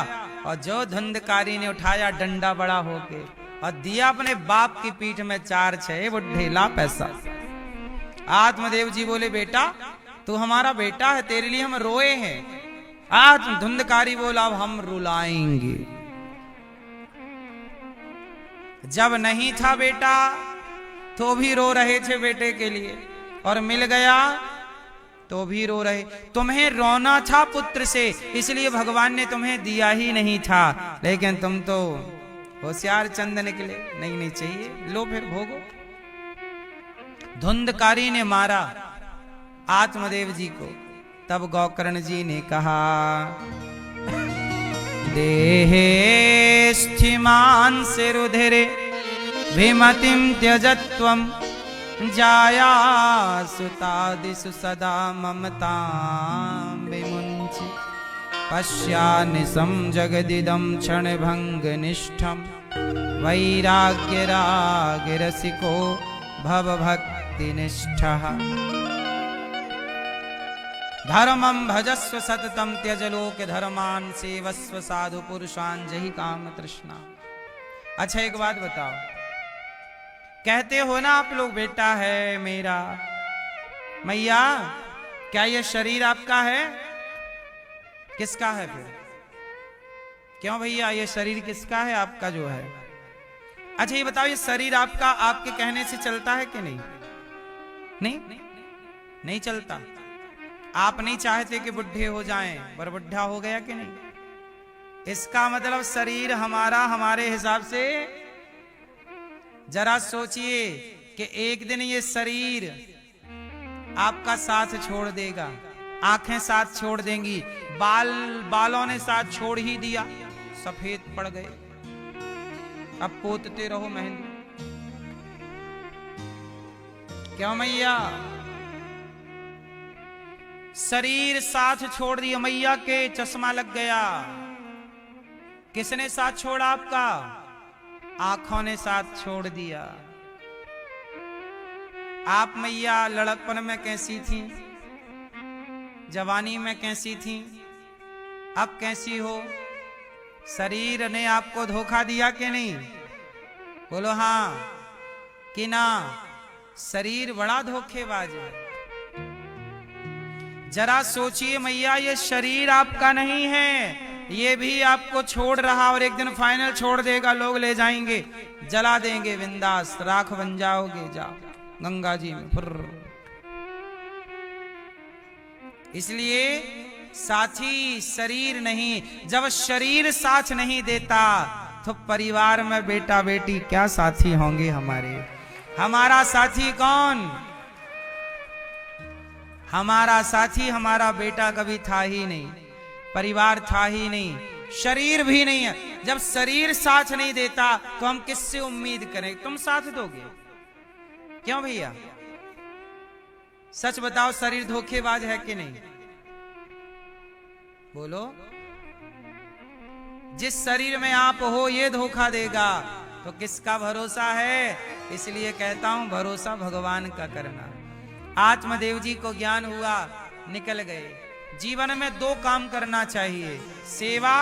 और जो धुंधकारी ने उठाया डंडा बड़ा होके और दिया अपने बाप की पीठ में 4-6 बुढ़े ला पैसा। आत्मदेव जी बोले बेटा तू हमारा बेटा है, तेरे लिए हम रोए हैं। आत्म धुंधकारी बोला अब हम रुलाएंगे। जब नहीं था बेटा तो भी रो रहे थे बेटे के लिए, और मिल गया तो भी रो रहे। तुम्हें रोना था पुत्र से, इसलिए भगवान ने तुम्हें दिया ही नहीं था, लेकिन तुम तो होशियार चंद निकले। नहीं चाहिए, लो फिर भोगो। धुंधकारी ने मारा आत्मदेव जी को। तब गौकर्ण जी ने कहा देहे स्थिमान से रुधिरे विमतिम त्यजत्वम जाया सुतादिषु सदा ममता विमुंचि पश्यानिशं जगदिदं क्षणभंग निष्ठम वैराग्य राग रसिको भवभक्ति निष्ठः धर्मं भजस्व सततम त्यज लोक धर्मान सेवस्व साधु पुरुषान जहि काम तृष्णा। अच्छा एक बात बताओ, कहते हो ना आप लोग बेटा है मेरा। मैया क्या ये शरीर आपका है? किसका है फिर? क्यों भैया ये शरीर किसका है? आपका जो है। अच्छा ये बताओ, ये शरीर आपका आपके कहने से चलता है कि नहीं? नहीं चलता। आप नहीं चाहते कि बुढ़े हो जाएं, पर बुढ़ा हो गया कि नहीं? इसका मतलब शरीर हमारा हमारे हिसाब से। जरा सोचिए कि एक दिन ये शरीर आपका साथ छोड़ देगा, आंखें साथ छोड़ देंगी, बालों ने साथ छोड़ ही दिया, सफेद पड़ गए। अब पोतते रहो मेहंदी। क्यों मैया? शरीर साथ छोड़ दिया मैया के, चश्मा लग गया। किसने साथ छोड़ा आपका? आंखों ने साथ छोड़ दिया। आप मैया लड़कपन में कैसी थी, जवानी में कैसी थी, अब कैसी हो? शरीर ने आपको धोखा दिया कि नहीं? बोलो हाँ कि ना? शरीर बड़ा धोखेबाज है। जरा सोचिए मैया, ये शरीर आपका नहीं है, ये भी आपको छोड़ रहा और एक दिन फाइनल छोड़ देगा। लोग ले जाएंगे, जला देंगे, बिंदास राख बन जाओगे, जाओ गंगा जी में फुर। इसलिए साथी शरीर नहीं, जब शरीर साथ नहीं देता तो परिवार में बेटा बेटी क्या साथी होंगे हमारे? हमारा साथी कौन? हमारा साथी हमारा बेटा कभी था ही नहीं, परिवार था ही नहीं, शरीर भी नहीं है। जब शरीर साथ नहीं देता तो हम किससे उम्मीद करें? तुम साथ दोगे? क्यों भैया? सच बताओ, शरीर धोखेबाज है कि नहीं? बोलो। जिस शरीर में आप हो ये धोखा देगा तो किसका भरोसा है? इसलिए कहता हूं भरोसा भगवान का करना। आत्मदेव जी को ज्ञान हुआ, निकल गए। जीवन में दो काम करना चाहिए, सेवा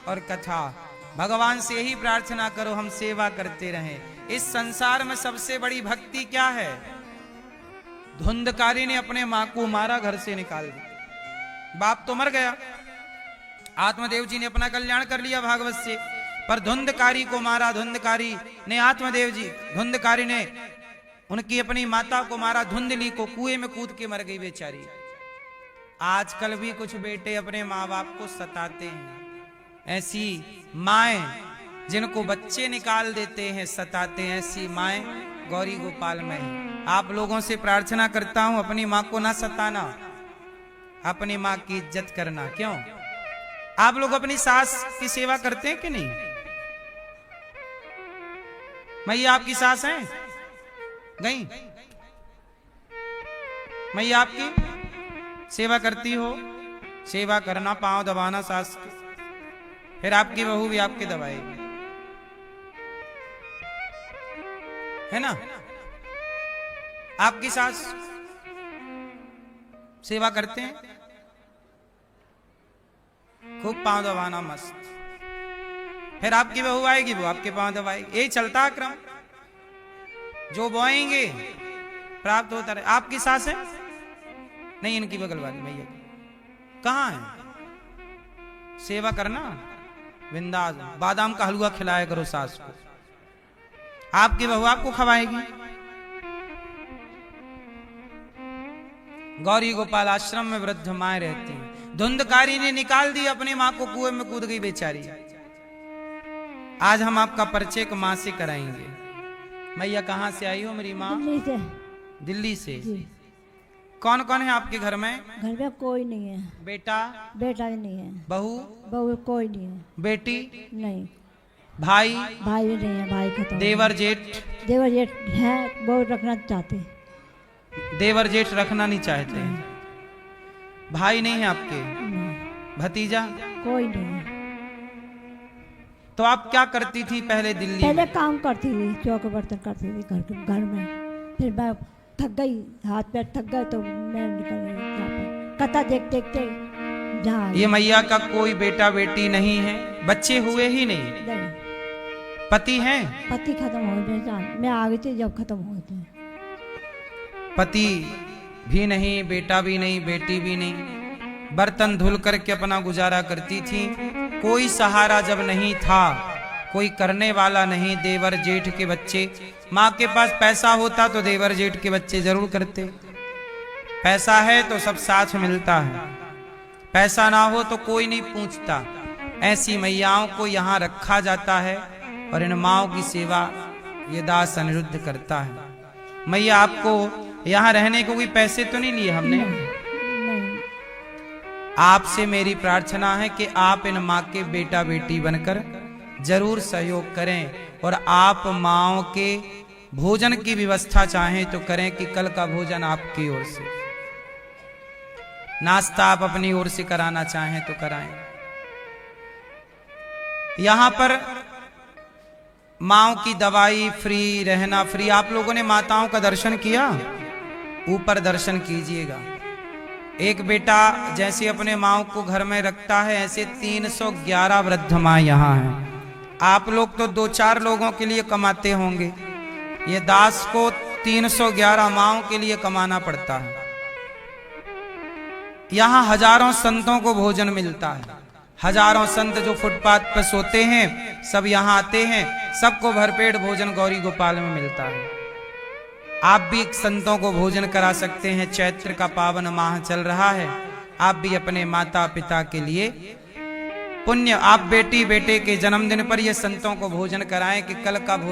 और कथा। भगवान से यही प्रार्थना करो हम सेवा करते रहें। इस संसार में सबसे बड़ी भक्ति क्या है? धुंधकारी ने अपने मां को मारा, घर से निकाल दिया, बाप तो मर गया। आत्मदेव जी ने अपना कल्याण कर लिया भागवत से, पर धुंधकारी को मारा। धुंधकारी ने धुंधकारी ने उनकी अपनी माता को मारा, धुंधली को कुएं में कूद के मर गई बेचारी। आजकल भी कुछ बेटे अपने माँ बाप को सताते हैं। ऐसी माएं जिनको बच्चे निकाल देते हैं, सताते हैं, ऐसी माएं गौरी गोपाल में है। आप लोगों से प्रार्थना करता हूं अपनी माँ को ना सताना, अपनी माँ की इज्जत करना। क्यों? आप लोग अपनी सास की सेवा करते हैं कि नहीं? मैया आपकी सास हैं? गई? मैया आपकी सेवा करती हो? सेवा करना, पांव दबाना सास के, फिर आपकी बहू भी आपके दबाएगी, है ना? आपकी सास सेवा करते हैं, खूब पांव दबाना मस्त, फिर आपकी बहू आएगी वो आपके पांव दबाएगी। यही चलता है क्रम, जो बोएंगे प्राप्त होता रहे। आपकी सास है? नहीं, इनकी बगल वाली मैया कहाँ है? सेवा करना, बिंदास बादाम का हलवा खिलाया करो सास को, आपकी बहू आपको खवाएगी। गौरी गोपाल आश्रम में वृद्ध माए रहती हैं। धुंधकारी ने निकाल दी अपनी मां को, कुएं में कूद गई बेचारी। आज हम आपका परिचय एक मां से कराएंगे। मैया कहाँ से आई हो मेरी माँ? दिल्ली से। दिल्ली से। जी। कौन कौन है आपके घर में? घर में कोई नहीं है। बेटा? बेटा भी नहीं है। बहू? बहू कोई नहीं है। बेटी? नहीं। भाई? भाई भी नहीं है, भाई खत्म। देवर जेठ? देवर जेठ है, वो रखना चाहते। देवर जेठ रखना नहीं चाहते। भाई नहीं है आपके? नहीं। भतीजा? कोई नहीं है। तो आप क्या करती थी पहले दिल्ली पहले में? काम करती थी, चौके बर्तन करती थी घर में। फिर मैं थक गई, हाथ पैर थक गए तो मैं निकल गई यहाँ पर। कथा देख देखते जहाँ ये मैया का कोई बेटा बेटी नहीं है, बच्चे हुए ही नहीं। नहीं। पति हैं? पति खत्म हो गए, मैं आ गई थी जब खत्म हो गए थे। पति भी नहीं, बेटा भी नहीं, बेटी भी नहीं। बर्तन धुल करके अपना गुजारा करती थी। कोई सहारा जब नहीं था, कोई करने वाला नहीं, देवर जेठ के बच्चे। माँ के पास पैसा होता तो देवर जेठ के बच्चे जरूर करते। पैसा है तो सब साथ मिलता है, पैसा ना हो तो कोई नहीं पूछता। ऐसी मैयाओं को यहाँ रखा जाता है और इन माओं की सेवा ये दास अनिरुद्ध करता है। मैया आपको यहाँ रहने को कोई पैसे तो नहीं लिए हमने? नहीं। आपसे मेरी प्रार्थना है कि आप इन माँ के बेटा बेटी बनकर जरूर सहयोग करें, और आप माँओं के भोजन की व्यवस्था चाहें तो करें कि कल का भोजन आपकी ओर से, नाश्ता आप अपनी ओर से कराना चाहें तो कराएं। यहां पर माँओं की दवाई फ्री, रहना फ्री। आप लोगों ने माताओं का दर्शन किया? ऊपर दर्शन कीजिएगा। एक बेटा जैसे अपने माँओं को घर में रखता है, ऐसे 311 वृद्ध माँ यहाँ हैं। आप लोग तो 2-4 लोगों के लिए कमाते होंगे, ये दास को 311 माँओं के लिए कमाना पड़ता है। यहाँ हजारों संतों को भोजन मिलता है। हजारों संत जो फुटपाथ पर सोते हैं सब यहाँ आते हैं, सबको भरपेट भोजन गौरी गोपाल में मिलता है। आप भी संतों को भोजन करा सकते हैं। चैत्र का पावन माह चल रहा है, आप भी अपने माता पिता के लिए पुण्य, आप बेटी बेटे के जन्मदिन पर ये संतों को भोजन कराएं कि कल का